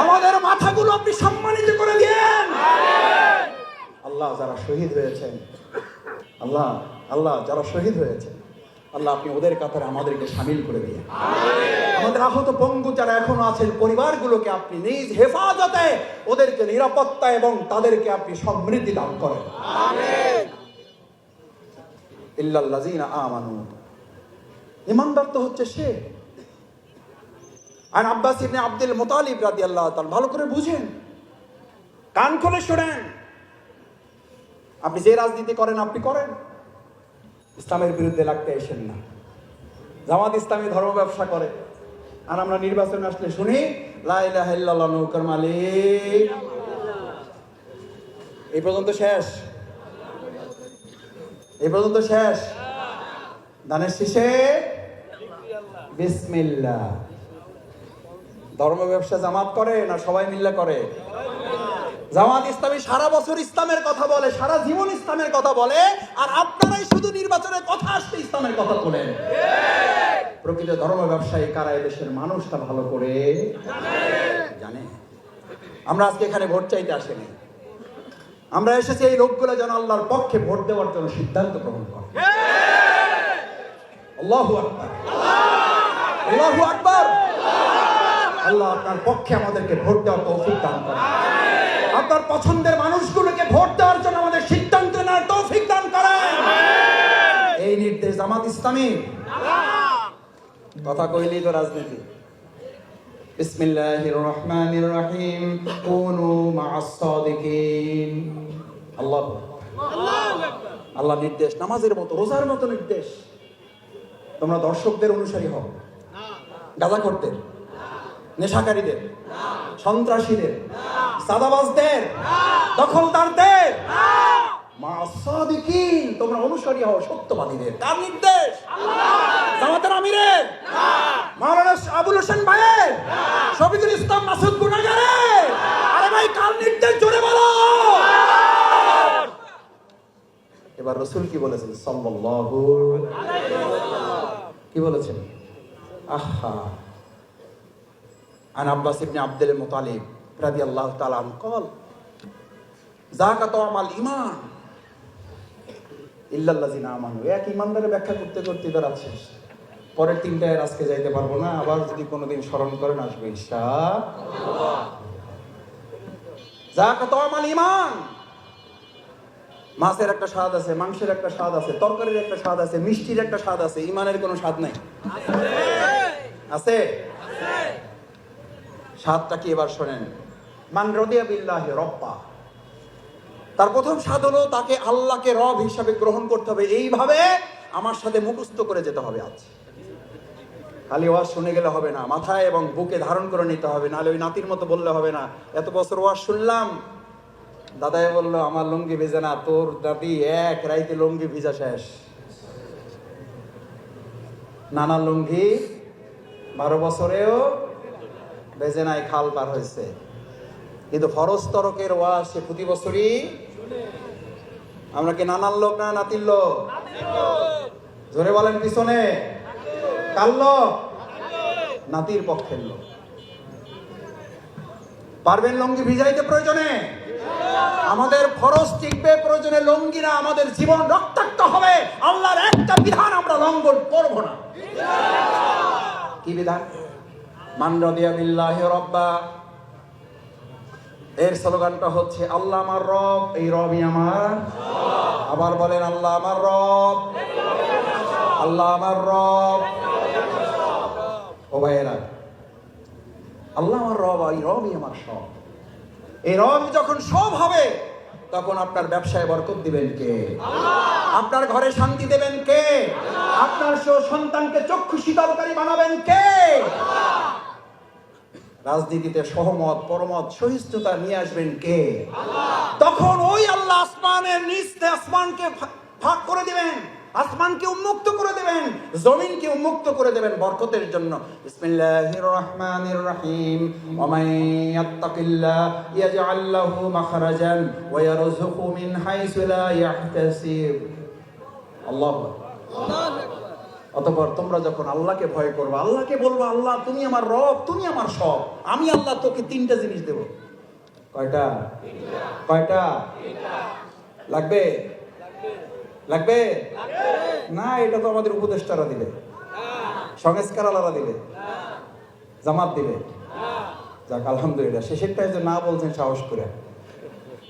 আমাদের মাথাগুলো আপনি সম্মানিত করে দেন। আল্লাহ যারা শহীদ হয়েছেন, আল্লাহ যারা শহীদ হয়েছেন, আল্লাহ আপনি ওদের কাতারে আমাদেরকে শামিল করে দিয়ে, আমাদের আহত পঙ্গু যারা এখনো আছেন, পরিবারগুলোকে আপনি নিজ হেফাজতে ওদেরকে নিরাপত্তা এবং তাদেরকে আপনি সমৃদ্ধি দান করেন। আমিন। ইল্লাল্লাযিনা আমানু, ঈমানদার তো হচ্ছে সে, আর আব্বাস ইবনে আব্দুল মুতালিব রাদিয়াল্লাহু তাআলা, ভালো করে বুঝেন, কান খুলে শোনেন। আপনি যে রাজনীতি করেন আপনি করেন, ইসলামের বিরুদ্ধে লাগতে আসেন না। জামাত ইসলামী ধর্ম ব্যবসা করে, আর আমরা নির্বাচনে আসলে শুনি লা ইলাহা ইল্লাল্লাহ নৌকার মালিক। এই পর্যন্ত শেষ, এই পর্যন্ত শেষ। দানের শেষে বিসমিল্লাহ। ধর্ম ব্যবসা জামাত করে না সবাই মিল্লা করে? জামাত ইসলামী সারা বছর ইসলামের কথা বলে, সারা জীবন ইসলামের কথা বলে, আর আপনারাই শুধু নির্বাচনের কথা আসলে ইসলামের কথা বলেন। প্রকৃত ধর্ম ব্যবসায়ী কারা এদেশের মানুষ তা ভালো করে জানে। আমরা আজকে এখানে ভোট চাইতে আসেনি, আমরা এসেছি এই লোকগুলো যেন আল্লাহর পক্ষে ভোট দেওয়ার জন্য সিদ্ধান্ত গ্রহণ করে। আল্লাহু আকবার, আল্লাহু আকবার। আল্লাহ আপনার পক্ষে আমাদেরকে ভোট দেওয়ার তৌফিক দান করেন। আপনার পছন্দের মানুষগুলোকে ভোট দেওয়ার জন্য আমাদের সিদ্ধান্ত নেওয়ার তৌফিক দান করেন। এই নির্দেশ জামাত ইসলামী। কথা কইলেই তো রাজনীতি। বিসমিল্লাহির রহমানির রহিম, কুনু মা'আস সাদিকিন। আল্লাহু আকবার। আল্লাহ নির্দেশ নামাজের মতো, রোজার মতো নির্দেশ। তোমরা দর্শকদের অনুসারী হও, গাঁজা করতে, নেশাকারীদের, সন্ত্রাসীদের, সাদাবাজদের, দখলদারদের, মা'আস সাদিকিন, তোমরা অনুসারী হও সত্যবাদীদের। কার নির্দেশ? জামাতের আমিরের, মাওলানা আবুল হোসেন ভাইয়ের, শফিকুল ইসলাম মাসুদ গুনাগারের। আরে ভাই, কার নির্দেশ জোরে বলো। এবার রাসূল কি বলেছেন সাল্লাল্লাহু আলাইহি ওয়াসাল্লাম? কি বলেছেন? আহা, আন আব্বাস ইবনে আব্দুল মুতালিব রাদিয়াল্লাহু তাআলা আনহু قال যাকাতু আমাল ঈমান ইল্লাল্লাযিনা আমানু। এক ঈমানদারের ব্যাখ্যা করতে করতে তার শেষ। পরের তিনটায় আজকে যাইতে পারবো না, আবার যদি কোনোদিন স্মরণ করেন আসবে ইনশাআল্লাহ। যাকাতু আমাল ঈমান, মাছের একটা স্বাদ আছে, মাংসের একটা স্বাদ আছে, তরকারির একটা স্বাদ আছে, মিষ্টির একটা স্বাদ আছে, ঈমানের কোনো স্বাদ নাই? আছে? স্বাদটা কি এবার শোনেন। মান রাদিয়া বিল্লাহি রব্বা, তার প্রথম স্বাদ হলো তাকে আল্লাহকে রব হিসাবে গ্রহণ করতে হবে। এইভাবে আমার সাথে মুখস্থ করে যেতে হবে। আজ খালি ওয়াজ শুনে গেলে হবে না, মাথায় এবং বুকে ধারণ করে নিতে হবে। নাহলে ওই নাতির মতো বললে হবে না, এত বছর ওয়াজ শুনলাম, দাদাই বললো আমার লুঙ্গি ভিজে না, তোর দাদি এক রাইতে লুঙ্গি ভিজা শেষ। নানা লুঙ্গি 12 বছরেও বেজে নাই, খাল পার হয়েছে। কিন্তু ফরজ তরকের ওয়াজ সে প্রতি বছরই। আমরা কি নানার লোক না নাতির লোক? জোরে বলেন পিছনে কার লোক? নাতির পক্ষের লোক। পারবেন লুঙ্গি ভিজাইতে প্রয়োজনে? আমাদের ফরজ টিকবে প্রয়োজনে, লুঙ্গি না, আমাদের জীবন রক্তাক্ত হবে। আল্লাহর একটা বিধান আমরা লঙ্ঘন করব না। কি বিধান? মান রাদিয়া বিল্লাহি রব্বা, এর স্লোগানটা হচ্ছে আল্লাহ আমার রব, এই রবই আমার। আবার বলেন আল্লাহ আমার রব, আল্লাহ আমার রব। ও ভাইয়েরা, আল্লাহ আমার রব, এই রবই আমার সব। এই রব যখন সব হবে তখন আপনার ব্যবসায় বরকত দিবেন কে? আপনার ঘরে শান্তি দেবেন কে? আপনার সন্তানকে চক্ষু শীতলকারী বানাবেন কে? রাজনীতিতে সহমত, পরমত, সহিষ্ণুতা নিয়ে আসবেন কে? তখন ওই আল্লাহ আসমানের নিচে আসমানকে ভাগ করে দিবেন, আসমানকে উন্মুক্ত করে দেবেন, জমিনকে উন্মুক্ত করে দেবেন বরকতের জন্য। বিসমিল্লাহির রহমানির রহিম, ওয়া মান ইয়াত্তাকিল্লাহ ইয়াজআল লাহু মাখরাজান ওয়া ইয়ারযুকহু মিন হাইসু লা ইয়াহতাসিব। আল্লাহু আকবার। অতঃপর তোমরা যখন আল্লাহকে ভয় করবে, আল্লাহকে বলবো আল্লাহ তুমি আমার রব, তুমি আমার সব, আমি আল্লাহ তোকে 3টা জিনিস দেব। কয়টা? কয়টা লাগবে? লাগবে না? এটা তো আমাদের উপদেষ্টারা দিবে, সংস্কারওয়ালারা দিবে, জামাত দিবে। যাক আলহামদুলিল্লাহ, শেষেরটাই যে না বলছেন সাহস করে।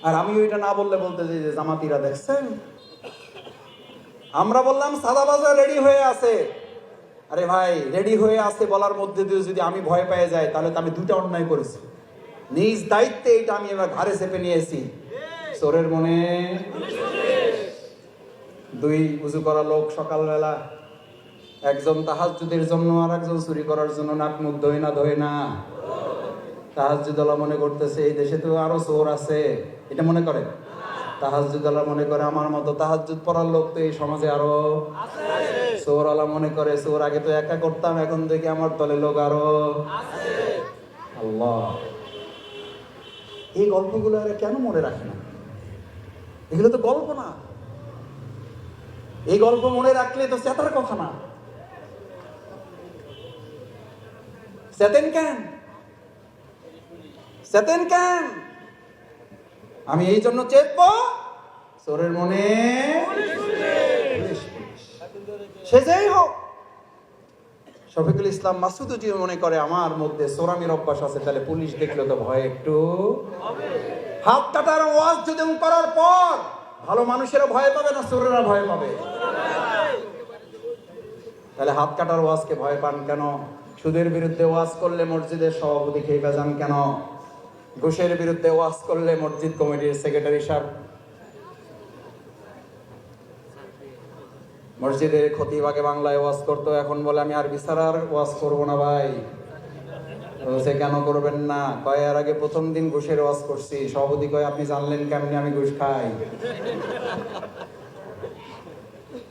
আর আমি ওইটা না বললে বলতে যে জামাতিরা দেখছেন, আমরা বললাম সাদাবাজা রেডি হয়ে আছে, আরে ভাই, রেডি হয়ে আসতে বলার মধ্যে দিয়ে যদি আমি ভয় পেয়ে যাই, তাহলে তো আমি দুটা অন্যায় করেছি। নিজ দায়িত্বে এটা আমি এবার ঘাড়ে চেপে নিয়েছি। চোরের মনে দুই উজু করা লোক সকালবেলা, একজন তাহাজ্জুদের জন্য আর একজন চুরি করার জন্য নাক মুখ ধোয় না। তাহাজ্জুদওয়ালা মনে করতেছে এই দেশে তো আরো চোর আছে, এটা মনে করে। তাহাজ্জুদওয়ালা মনে করে আমার মতো তাহাজ্জুদ পড়ার লোক তো এই সমাজে আরো আছে। চোরওয়ালা মনে করে চোর আগে তো একা করতাম, এখন থেকে আমার দলে লোক আরো আছে। আল্লাহ, এই গল্পগুলো আর কেন মনে রাখে না? এগুলো তো গল্প না। এই গল্প মনে রাখলে তো চেতার কথা না। চেতেন কেন? আমি এই জন্য চেতব, চোরের মনে সে যেই হোক। শফিকুল ইসলাম মাসুদও যদি মনে করে আমার মধ্যে চোরামির অভ্যাস আছে, তাহলে পুলিশ দেখলে তো ভয় একটু হাত কাটার ওয়াজ যদি করার পর ভালো মানুষেরা ভয় পাবে না চোরেরা ভয় পাবে? তাহলে হাত কাটার ওয়াজকে ভয় পান কেন? সুদের বিরুদ্ধে ওয়াজ করলে মসজিদের সভাপতি খেয়ে যান কেন? ঘুষের বিরুদ্ধে ওয়াজ করলে মসজিদ কমিটির সেক্রেটারি সাহেব, মসজিদের খতিব আগে বাংলায় ওয়াজ করতো, এখন বলে আমি আরবি ছাড়া আর ওয়াজ করবো না। ভাই বলছে কেন করবেন না? কয় এর আগে প্রথম দিন ঘুষের ওয়াজ করছি। সভাপতি কয় আপনি জানলেন কেমনি আমি ঘুষ খাই?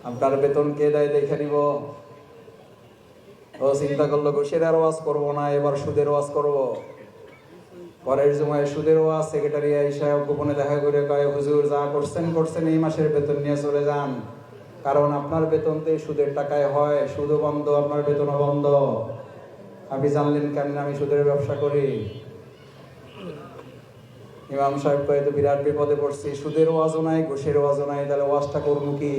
আপনার বেতন কে দেয় দেখে নিব। ও চিন্তা করলো ঘুষের আর ওয়াজ করবো না, এবার সুদের ওয়াজ করবো। পরের সময় সুদের ওয়াজ সেক্রেটারি আইসা গোপনে দেখা করে কয় হুজুর যা করছেন এই মাসের বেতন নিয়ে চলে যান, কারণ আপনার বেতন তো সুদের টাকায় হয়, সুদও বন্ধ, আপনার বেতনও বন্ধ। আপনি জানলেন কেমন আমি সুদের ব্যবসা করি? ইমাম সাহেব কয় তো বিরাট বিপদে পড়ছি, সুদের ওয়াজও নাই ঘুষের ওয়াজও নাই, তাহলে ওয়াজটা করবো কি?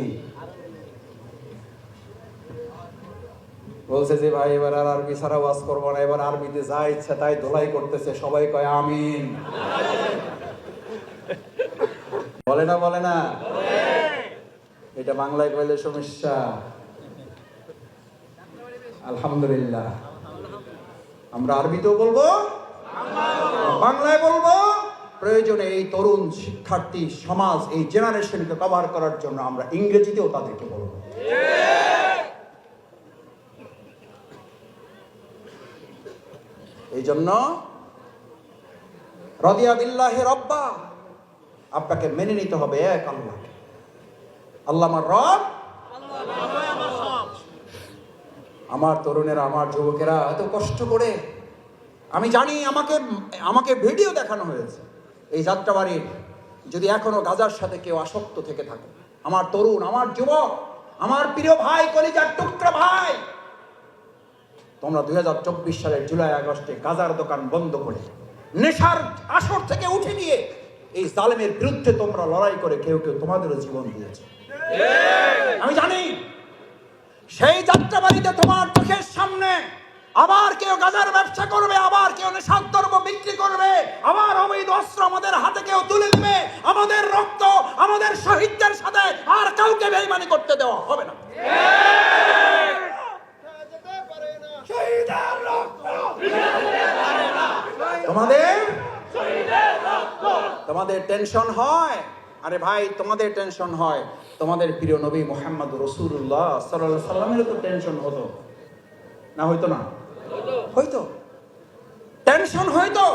বলছে যে ভাই এবার আর আরবি ছাড়া ওয়াজ করবো না, এবার আরবিতে যা ইচ্ছা তাই ধোলাই করতেছে। সবাই কয় আমিন। বলে না এটা বাংলায় কইলে সমস্যা। আলহামদুলিল্লাহ, আমরা আরবিতেও বলবো, বাংলায় বলবো। প্রয়োজনে এই তরুণ শিক্ষার্থী সমাজ, এই জেনারেশনকে কভার করার জন্য আমরা ইংরেজিতেও তাদেরকে বলবো। এই জন্য রাদিয়া বিল্লাহি রাব্বা, আপনাকে মেনে নিতে হবে এক আল্লাহকে। আল্লাহ আমার রব, আমার তরুণেরা, আমার যুবকেরা এত কষ্ট করে, আমি জানি আমাকে ভিডিও দেখানো হয়েছে এই যাত্রাবাড়ির। যদি এখনো গাজার সাথে কেউ আসক্ত থেকে থাকে, আমার তরুণ, আমার যুবক, আমার প্রিয় ভাই, কলিজার টুকরা ভাই, তোমরা 2024 সালের জুলাই আগস্টে গাজার দোকান বন্ধ করে নেশার আসর থেকে উঠে নিয়ে এই জালেমের বিরুদ্ধে তোমরা লড়াই করে কেউ তোমাদেরও জীবন দিয়েছে। আমি জানি সেই যাত্রাবাড়িতে তোমার চোখের সামনে আবার কেউ গাজার ব্যবসা করবে, আবার কেউ নেশার দ্রব্য বিক্রি করবে, আবার অবৈধ অস্ত্র আমাদের হাতে কেউ তুলে দেবে। আমাদের রক্ত, আমাদের শহীদদের সাথে আর কাউকে বেঈমানি করতে দেওয়া হবে না। তোমাদের টেনশন হয়? আরে ভাই, তোমাদের টেনশন হয়, তোমাদের প্রিয় নবী মুহাম্মদ রাসূলুল্লাহ সাল্লাল্লাহু আলাইহি সাল্লামের তো টেনশন হতো না? হইতো না? হইতো, টেনশন হইতো।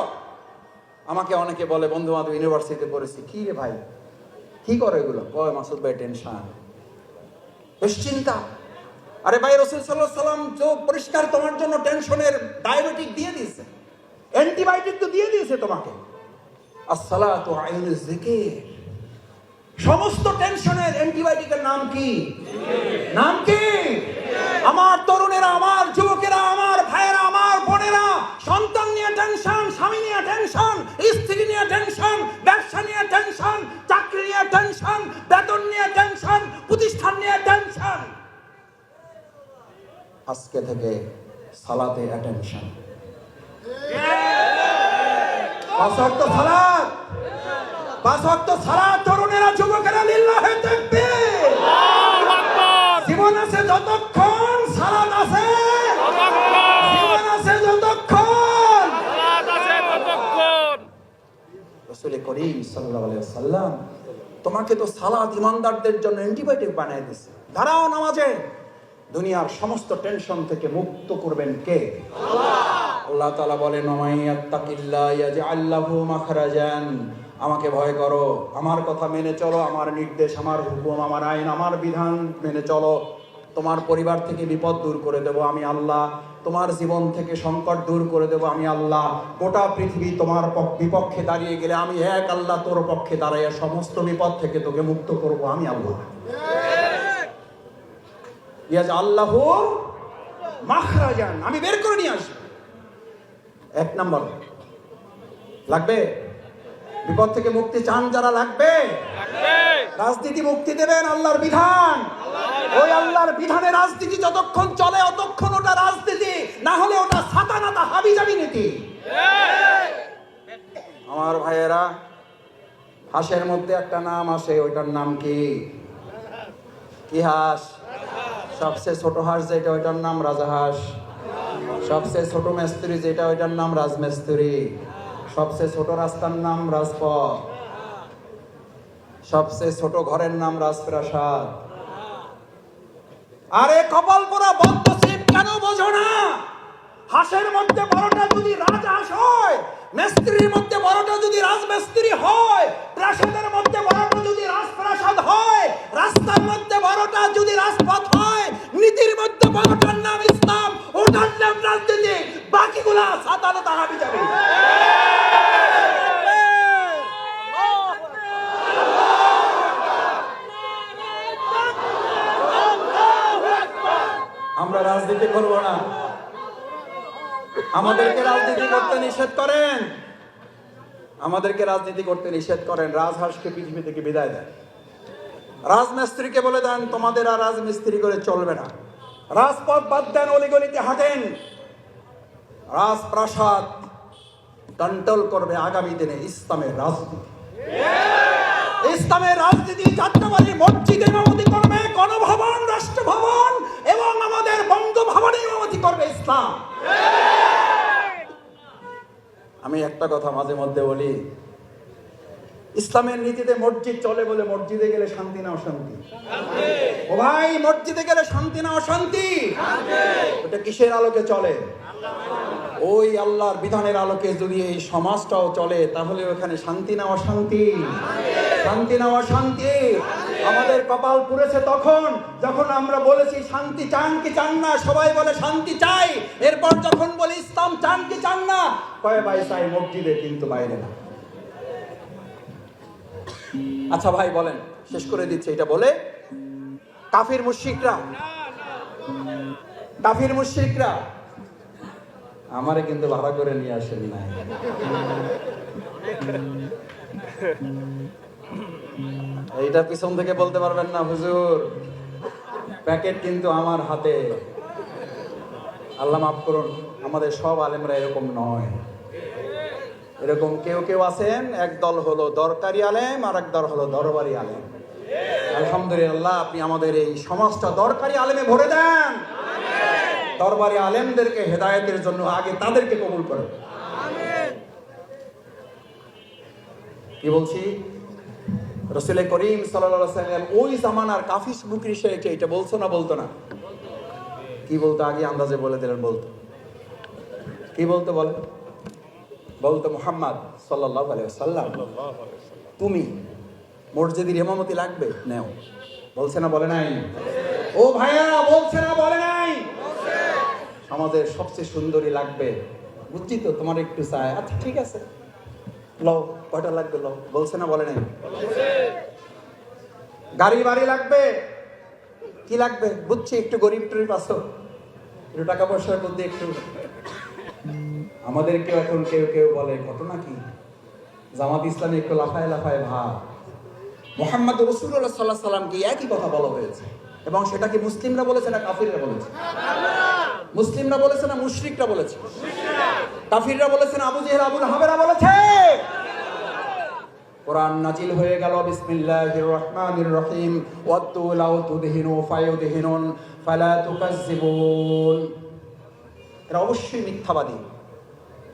আমাকে অনেকে বলে, বন্ধু বান্ধব ইউনিভার্সিটিতে পড়েছি, কি রে ভাই কি করে এগুলো? কয় মাসুদ ভাই টেনশন, দুশ্চিন্তা। আরে ভাই, রাসূল সাল্লাল্লাহু আলাইহি সাল্লাম যে পরিষ্কার তোমার জন্য টেনশনের ডায়াবেটিক দিয়ে দিয়েছে, অ্যান্টিবায়োটিক তো দিয়ে দিয়েছে তোমাকে। আসসালাতু আইনুজ যিকির, সমস্ত টেনশনের অ্যান্টিবায়োটিকের নাম কি? নাম কি? আমার তরুণেরা, আমার যুবকেরা, আমার ভাইয়েরা, আমার বোনেরা, সন্তান নিয়ে টেনশন, স্বামী নিয়ে টেনশন, স্ত্রী নিয়ে টেনশন, ব্যবসা নিয়ে টেনশন, চাকরি নিয়ে টেনশন, বেতন নিয়ে টেনশন, প্রতিষ্ঠান নিয়ে টেনশন। আজকে থেকে সালাতে অ্যাটেনশন। 5 ওয়াক্ত সালাত, 5 ওয়াক্ত সালাত। তরুণেরা, যুবকেরা, লিল্লাহি তাকবীর। জীবন আছে যতক্ষণ সালাত আছে করিম সাল্লাল্লাহু আলাইহি ওয়াসাল্লাম তোমাকে তো সালাত ইমানদারদের জন্য অ্যান্টিবায়োটিক বানিয়ে দিয়েছে। দাঁড়াও নামাজে, দুনিয়ার সমস্ত টেনশন থেকে মুক্ত করবেন কে? আল্লাহ তাআলা বলেন মাইয়াত্তাকিল্লাহ ইয়াজআল লাহু মাখরাজান, আমাকে ভয় করো, আমার কথা মেনে চলো, আমার নির্দেশ, আমার হুকুম, আমার আইন, আমার বিধান মেনে চলো, তোমার পরিবার থেকে বিপদ দূর করে দেব আমি আল্লাহ, তোমার জীবন থেকে সংকট দূর করে দেব আমি আল্লাহ, গোটা পৃথিবী তোমার বিপক্ষে দাঁড়িয়ে গেলে আমি এক আল্লাহ তোর পক্ষে দাঁড়াইয়া সমস্ত বিপদ থেকে তোকে মুক্ত করব আমি আল্লাহ। ইয়াজআল্লাহু মাখরাজান, আমি বের করে নিয়ে আসি। এক নাম্বার লাগবে, বিপদ থেকে মুক্তি চান যারা লাগবে, রাজনীতি মুক্তি দেবেন আল্লাহর বিধান, ওই আল্লাহর বিধানে রাজনীতি যতক্ষণ চলে ততক্ষণ ওটা রাজনীতি, না হলে ওটা সাতানাতা হাবিজাবি নীতি। আমার ভাইয়েরা, হাঁসের মধ্যে একটা নাম আসে, ওইটার নাম কি? কি হাঁস? সবচেয়ে ছোট হাঁস যেটা, ওইটার নাম রাজাহাঁস। সবচেয়ে ছোট মিস্ত্রি যেটা, ওইটার নাম রাজমিস্ত্রি। সবচেয়ে ছোট রাস্তার নাম রাজপথ। সবচেয়ে ছোট ঘরের নাম রাজপ্রাসাদ। আরে কপাল পোড়া বদ্ধশিব, কেন বোঝো না? হাঁসের মধ্যে বড়টা যদি রাজহাঁস হয়, মিস্ত্রির মধ্যে বড়টা যদি রাজমিস্ত্রি হয়, প্রাসাদের মধ্যে বড়টা যদি রাজপ্রাসাদ হয়, রাস্তার মধ্যে বড়টা যদি রাজপথ হয়, নীতির মধ্যে বড়টার নাম ইসলাম, ওটার নাম রাজনীতি, বাকিগুলা সাতানাতা হাবিজাবি। আমরা রাজনীতি করব না, আমাদেরকে রাজনীতি করতে নিষেধ করেন, আমাদেরকে রাজনীতি করতে নিষেধ করেন। রাজহাঁসকে পৃথিবী থেকে বিদায় দেন, রাজমিস্ত্রিকে বলে দেন তোমাদের আর রাজমিস্ত্রি করে চলবে না, রাজপথ বাদ দেন, অলিগলিতে হাঁটেন। রাজপ্রাসাদ কন্ট্রোল করবে আগামী দিনে ইসলামের রাজনীতি। ইসলামের রাজনীতি যাত্রাবাড়ি মসজিদে ইমামতি করবে, গণভবন, রাষ্ট্রভবন এবং আমাদের বঙ্গভবনে ইমামতি করবে ইসলাম। আমি একটা কথা মাঝে মধ্যে বলি, ইসলামের নীতিতে মসজিদ চলে বলে মসজিদে গেলে শান্তি না অশান্তি? ও ভাই, মসজিদে গেলে শান্তি না অশান্তি? ওটা কিসের আলোকে চলে? ওই আল্লাহর বিধানের আলোকে যদি এই সমাজটাও চলে, তাহলে ওখানে শান্তি না অশান্তি? শান্তি না অশান্তি? আমাদের কপাল পুড়েছে তখন যখন আমরা বলেছি শান্তি চান কি চান না, সবাই বলে শান্তি চাই। এরপর যখন বলি ইসলাম চান কি চান না, কয় ভাই চাই মসজিদে, কিন্তু বাইরে না। আচ্ছা ভাই বলেন, শেষ করে দিচ্ছে, এটা বলে কাফির মুশরিকরা আমারে কিন্তু ভাড়া করে নিয়ে আসেন নাই। এইটা পিছন থেকে বলতে পারবেন না হুজুর, প্যাকেট কিন্তু আমার হাতে। আল্লাহ মাফ করুন, আমাদের সব আলেমরা এরকম নয়। এরকম কেউ কেউ আছেন, এক দল হলো দরকারি আলেম, আর এক দল হলো দরবারি আলেম। আলহামদুলিল্লাহ, আপনি আমাদের এই সমাজটা দরকারি আলেমে ভরে দেন। দরবারি আলেমদেরকে হেদায়েতের জন্য আগে তাদেরকে কবুল করেন। কি বলছি? রাসূল করিম সাল্লাল্লাহু আলাইহি ওয়াসাল্লাম ওই জামানার কাফির মুশরিক এটা বলছো না বলতো না? কি বলতো? আগে আন্দাজে বলে দিলেন। বলতো কি বলতো? বলতো মুহাম্মদ সাল্লাল্লাহু আলাইহি ওয়াসাল্লাম, তুমি মসজিদের ইমামতি লাগবে নাও। বলছে না বলে নাই? ও ভাইয়া, বলছে না বলে নাই? আমাদের সবচেয়ে সুন্দরী লাগবে, বুঝছি তো, তোমার একটু চাই, আচ্ছা ঠিক আছে লও, কয়টা লাগবে লও। বলছে না বলে নাই? গাড়ি বাড়ি লাগবে, কি লাগবে বুঝছি, একটু গরিব টরিব আছো, একটু টাকা পয়সার মধ্যে একটু। আমাদেরকেও এখন কেউ কেউ বলে, ঘটনা কি, জামাত ইসলামে একটু লাফায় লাফায় ভাব। মুহাম্মদ রাসূলুল্লাহ সাল্লাল্লাহু আলাইহি ওয়াসাল্লামকে একই কথা বলা হয়েছে, এবং সেটা কি মুসলিমরা বলেছে না কাফিররা বলেছে? মুসলিমরা বলেছে না মুশরিকরা বলেছে? কাফিররা বলেছে না আবু জেহেল আবু লাহাবেরা বলেছে? কোরআন নাজিল হয়ে গেল, বিসমিল্লাহির রহমানির রহিম, ওয়াত্তু লাউ তুদহিনু ফায়ুদহিনুন ফালা তুকাজ্জিবুন। এরা অবশ্যই মিথ্যাবাদী।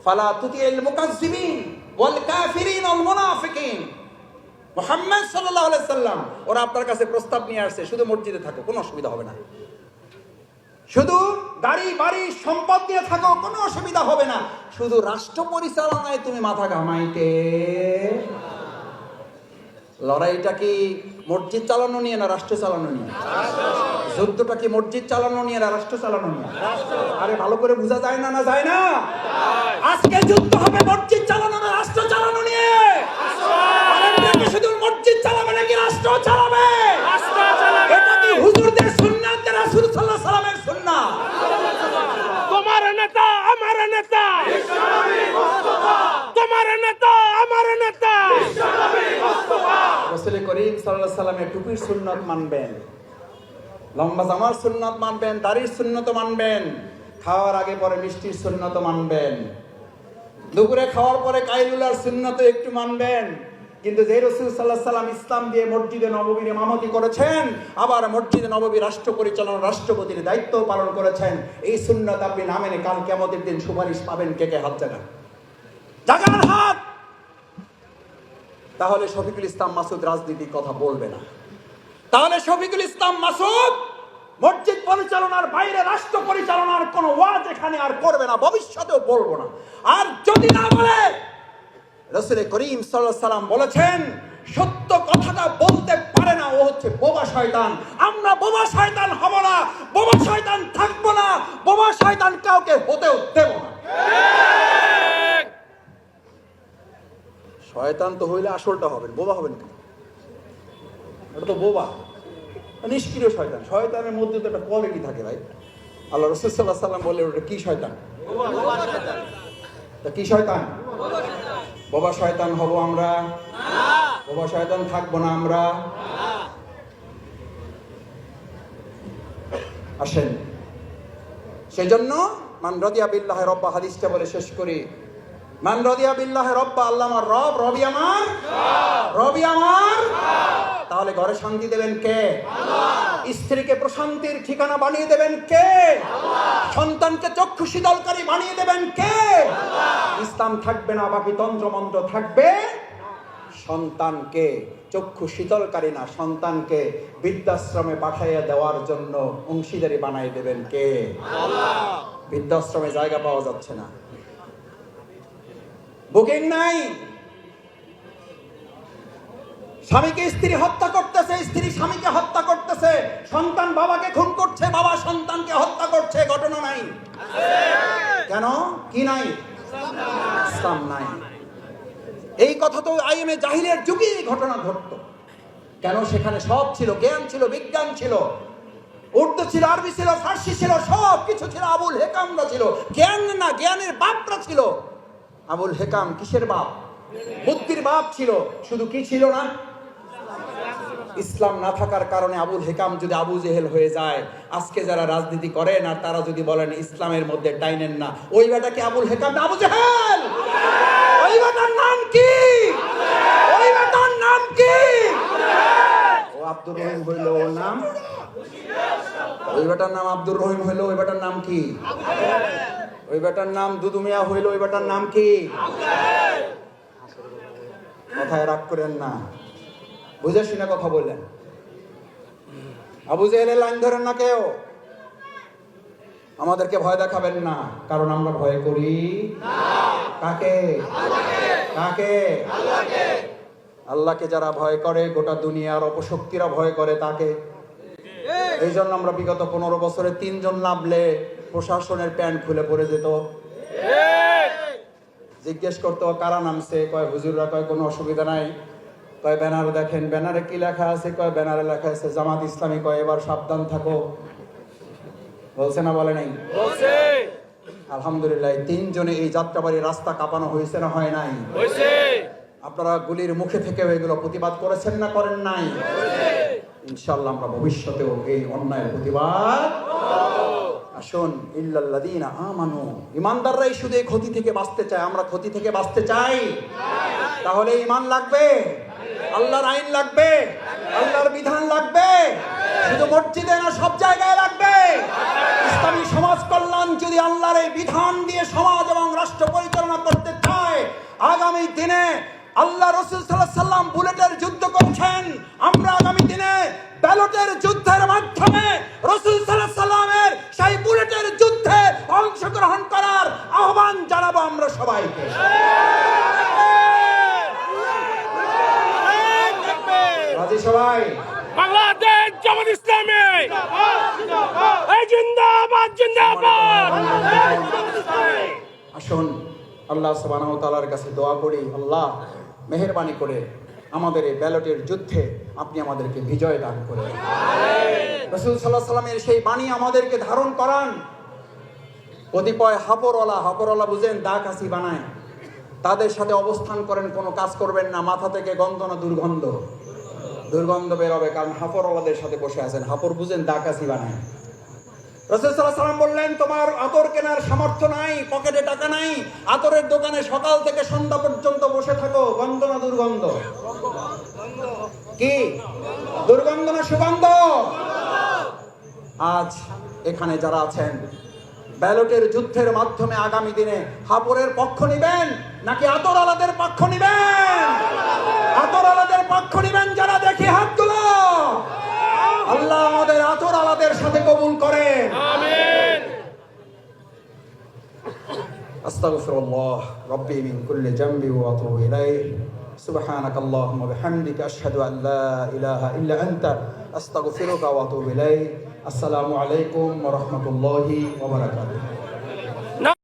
ফালা তুতিল মুকাজ্জিবিন, ওয়াল কাফিরিন ওয়াল মুনাফিকিন। মুহাম্মদ সাল্লাল্লাহু আলাইহি সাল্লাম ওরা আপনার কাছে প্রস্তাব নিয়ে আসছে, শুধু মসজিদে থাকো, কোনো অসুবিধা হবে না। শুধু গাড়ি বাড়ি সম্পদ দিয়ে থাকো, কোনো অসুবিধা হবে না। শুধু রাষ্ট্র পরিচালনায় তুমি মাথা ঘামাইতে। লড়াইটা কি মসজিদ চালানো নিয়ে না রাষ্ট্র চালানো নিয়ে? যুদ্ধটা কি মসজিদ চালানো নিয়ে না রাষ্ট্র চালানো নিয়ে? আরে ভালো করে বোঝা যায় না? না যায় না? আজকে যুদ্ধ হবে মসজিদ চালানো না রাষ্ট্র চালানো নিয়ে। আরে শুধু মসজিদ চালাবে নাকি রাষ্ট্র চালাবে? এটা কি হুজুরদের সুন্নাত না রাসূল সাল্লাল্লাহু আলাইহি সাল্লামের সুন্নাত? তোমার নেতা আমার নেতা, বিশ্বনবী মুস্তাফা। তোমার নেতা আমার নেতা, বিশ্বনবী মুস্তাফা। রাসূল করিম সাল্লাল্লাহু আলাইহি সাল্লামের টুপির সুন্নাত মানবেন, লম্বা জামার সুন্নাত মানবেন, দাড়ির সুন্নাত মানবেন, খাওয়ার আগে পরে মিষ্টির সুন্নাত মানবেন, দুপুরে খাওয়ার পরে কাইলুলার সুন্নাত একটু মানবেন। কিন্তু যে রাসূল সাল্লাল্লাহু আলাইহি সাল্লাম ইসলাম দিয়ে মসজিদে নববীর ইমামতি করেছেন, আবার মসজিদে নববী রাষ্ট্র পরিচালনা রাষ্ট্রপতির দায়িত্ব পালন করেছেন, এই সুন্নাত আপনি না মেনে কাল কিয়ামতের দিন সুপারিশ পাবেন। কে কে হাত জাগান? জাগান হাত। তাহলে শফিকুল ইসলাম মাসুদ রাজনীতির কথা বলবে না। তাহলে শফিকুল ইসলাম মাসুদ মসজিদ পরিচালনার বাইরে রাষ্ট্র পরিচালনার কোনো ওয়াজ এখানে আর করবে না, ভবিষ্যতেও বলবো না। আর যদি না বলে, রাসূল করিম সাল্লাল্লাহু আলাইহি সাল্লাম বলেছেন, সত্য কথাটা বলতে পারে না, ও হচ্ছে বোবা শয়তান। আমরা বোবা শয়তান হব না, বোবা শয়তান থাকবো না, বোবা শয়তান কাউকে হতেও দেব না। শয়তান তো হইলে আসলটা হবেন, বোবা হবেন কেন? এটা তো বোবা, নিষ্ক্রিয় শয়তান। শয়তানের মধ্যে তো একটা কোয়ালিটি থাকে ভাই। আল্লাহ রাসূল সাল্লাল্লাহু আলাইহি সাল্লাম বললেন, ওটা কি শয়তান? তা কি শয়তান? বোবা শয়তান হব আমরা? বোবা শয়তান থাকবো না আমরা। আসেন, সেজন্য মান রাদিয়া বিল্লাহি রব্বা, হাদিসটা বলে শেষ করি। মান রাদিয়া বিল্লাহি রব্বা, আল্লাহ আমার রব, রবি আমার, রবি আমার। তাহলে ঘরে শান্তি দেবেন কে? আল্লাহ। স্ত্রীকে প্রশান্তির ঠিকানা বানিয়ে দেবেন কে? আল্লাহ। সন্তানকে চক্ষু শীতলকারী বানিয়ে দেবেন কে? আল্লাহ। ইসলাম থাকবে না, বাকি তন্ত্রমন্ত্র থাকবে। সন্তানকে চক্ষু শীতলকারী না, সন্তানকে বৃদ্ধাশ্রমে পাঠাইয়া দেওয়ার জন্য অংশীদারি বানিয়ে দেবেন কে? আল্লাহ। বৃদ্ধাশ্রমে জায়গা পাওয়া যাচ্ছে না, বুকিং নাই। স্বামীকে স্ত্রী হত্যা করতেছে, স্ত্রী স্বামীকে হত্যা করতেছে, সন্তান বাবাকে খুন করছে, বাবা সন্তানকে হত্যা করছে, ঘটনা নাই। কেন? কি নাই? ইসলাম নাই। এই কথা তো আইএমএ জাহিলের যুগে ঘটনা ঘটতো। কেন? সেখানে সব ছিল, জ্ঞান ছিল, বিজ্ঞান ছিল, উর্দু ছিল, আরবি ছিল, ফার্সি ছিল, সব কিছু ছিল। আবুল হেকামরা ছিল, জ্ঞান না, জ্ঞানের বাপরা ছিল। আবুল হেকাম কিসের বাপ? বুদ্ধির বাপ ছিল। শুধু কি ছিল না? ইসলাম না থাকার কারণে আবুল হেকাম যদি আবু জেহেল হয়ে যায়, আজকে যারা রাজনীতি করেন আর তারা যদি বলেন ইসলামের মধ্যে টাইনেন না, ওই বেটা কি আবুল হেকাম না আবু জেহেল? ওই বেটার নাম কি? ওই বেটার নাম কি? ও আব্দুর রহিম হইল ওর নাম, ওই বেটার নাম আব্দুর রহিম হইল, ওই বেটার নাম কি? ওই বেটার নাম দুদু মিয়া হইল, ওই বেটার নাম কি? কথায় রাগ করেন না, বুঝে শুনে কথা বললেন। আবু জেহেলের লাইন ধরেন না কেউ, আমাদেরকে ভয় দেখাবেন না, কারণ আমরা ভয় করি কাকে? কাকে? আল্লাহকে যারা ভয় করে, গোটা দুনিয়ার অপশক্তিরা ভয় করে তাকে। এই জন্য আমরা বিগত 15 বছরে 3 জন নামলে প্রশাসনের প্যান্ট খুলে পড়ে যেত। জিজ্ঞেস করতো কারা নামছে, কয় হুজুররা, কয় কোনো অসুবিধা নাই, কয় ব্যানার দেখেন, ব্যানারে কি লেখা আছে, কয় ব্যানারে লেখা আছে জামাত ইসলামী, কয় এবার সাবধান থাকো। বলছে না বলে নাই? বলছে। আলহামদুলিল্লাহ 3 জনে এই যাত্রাবাড়ি রাস্তা কাঁপানো হয়েছে না হয় নাই? হয়েছে। আপনারা গুলির মুখে থেকে এগুলো প্রতিবাদ করেছেন না করেন নাই? ইনশাআল্লাহ আমরা ভবিষ্যতেও এই অন্যায়ের প্রতিবাদ। আসুন, ইল্লাল্লাযীনা আমানু, ঈমানদাররাই শুধু এই ক্ষতি থেকে বাঁচতে চায়। আমরা ক্ষতি থেকে বাঁচতে চাই? তাহলে ঈমান লাগবে, আল্লাহর আইন লাগবে, আল্লাহর বিধান লাগবে। শুধু মসজিদে না, সব জায়গায় লাগবে। ইসলামী সমাজ কল্যাণ যদি আল্লাহর এই বিধান দিয়ে সমাজ এবং রাষ্ট্র পরিচালনা করতে চায়, আগামী আগামী দিনে আল্লাহ রাসূল সাল্লাল্লাহু আলাইহি সাল্লাম বুলেটের যুদ্ধ করছেন, আমরা আগামী দিনে ব্যালটের যুদ্ধের মাধ্যমে রাসূল সাল্লাল্লাহু আলাইহি সাল্লামের সেই বুলেটের যুদ্ধে অংশগ্রহণ করার আহ্বান জানাবো আমরা সবাইকে। রাজি সবাই? বাংলাদেশ জামাত ইসলামী এই জিন্দাবাদ জিন্দাবাদ। আসুন আল্লাহ সুবহানাহু ওয়া তাআলার কাছে দোয়া করি, আল্লাহ মেহেরবানি করে আমাদের এই ব্যালটের যুদ্ধে আপনি আমাদেরকে বিজয় দান করেন। রাসূল সাল্লাল্লাহু আলাইহি সাল্লামের সেই বাণী আমাদেরকে ধারণ করান। কতিপয় হাপরওয়ালা বুঝেন, দা কাশি বানায়, তাদের সাথে অবস্থান করেন, কোনো কাজ করবেন না, মাথা থেকে গন্ধ না দুর্গন্ধ বেরোবে, কারণ হাপরওয়ালাদের সাথে বসে আছেন। হাপর বুঝেন, দা কাশি বানায়। রাসূল সাল্লাল্লাহু আলাইহি সাল্লাম বললেন, তোমার আতর কেনার সামর্থ্য নাই, পকেটে টাকা নাই, আতরের দোকানে সকাল থেকে সন্ধ্যা পর্যন্ত বসে থাকো, গন্ধ না দুর্গন্ধ? কি দুর্গন্ধ না সুগন্ধ? আজ এখানে যারা আছেন, ব্যালটের যুদ্ধের মাধ্যমে আগামী দিনে হাপরের পক্ষ নিবেন নাকি আতরওয়ালাদের পক্ষ নিবেন? আতরওয়ালাদের পক্ষ নিবেন যারা, দেখি হাত তুলো। আল্লাহ আমাদের আতরওয়ালাদের সাথে কবুল করেন, আমিন। আস্তাগফিরুল্লাহ রাব্বি মিন কুল্লি জামবি ওয়া আতুবু ইলাইহি সুবহানাকাল্লাহুম্মা ওয়া বিহামদিকা আশহাদু আন লা ইলাহা ইল্লা আনতা আস্তাগফিরুকা ওয়া আতুবু ইলাইক। আসসালামু আলাইকুম ওয়া রাহমাতুল্লাহি ওয়া বারাকাতুহু।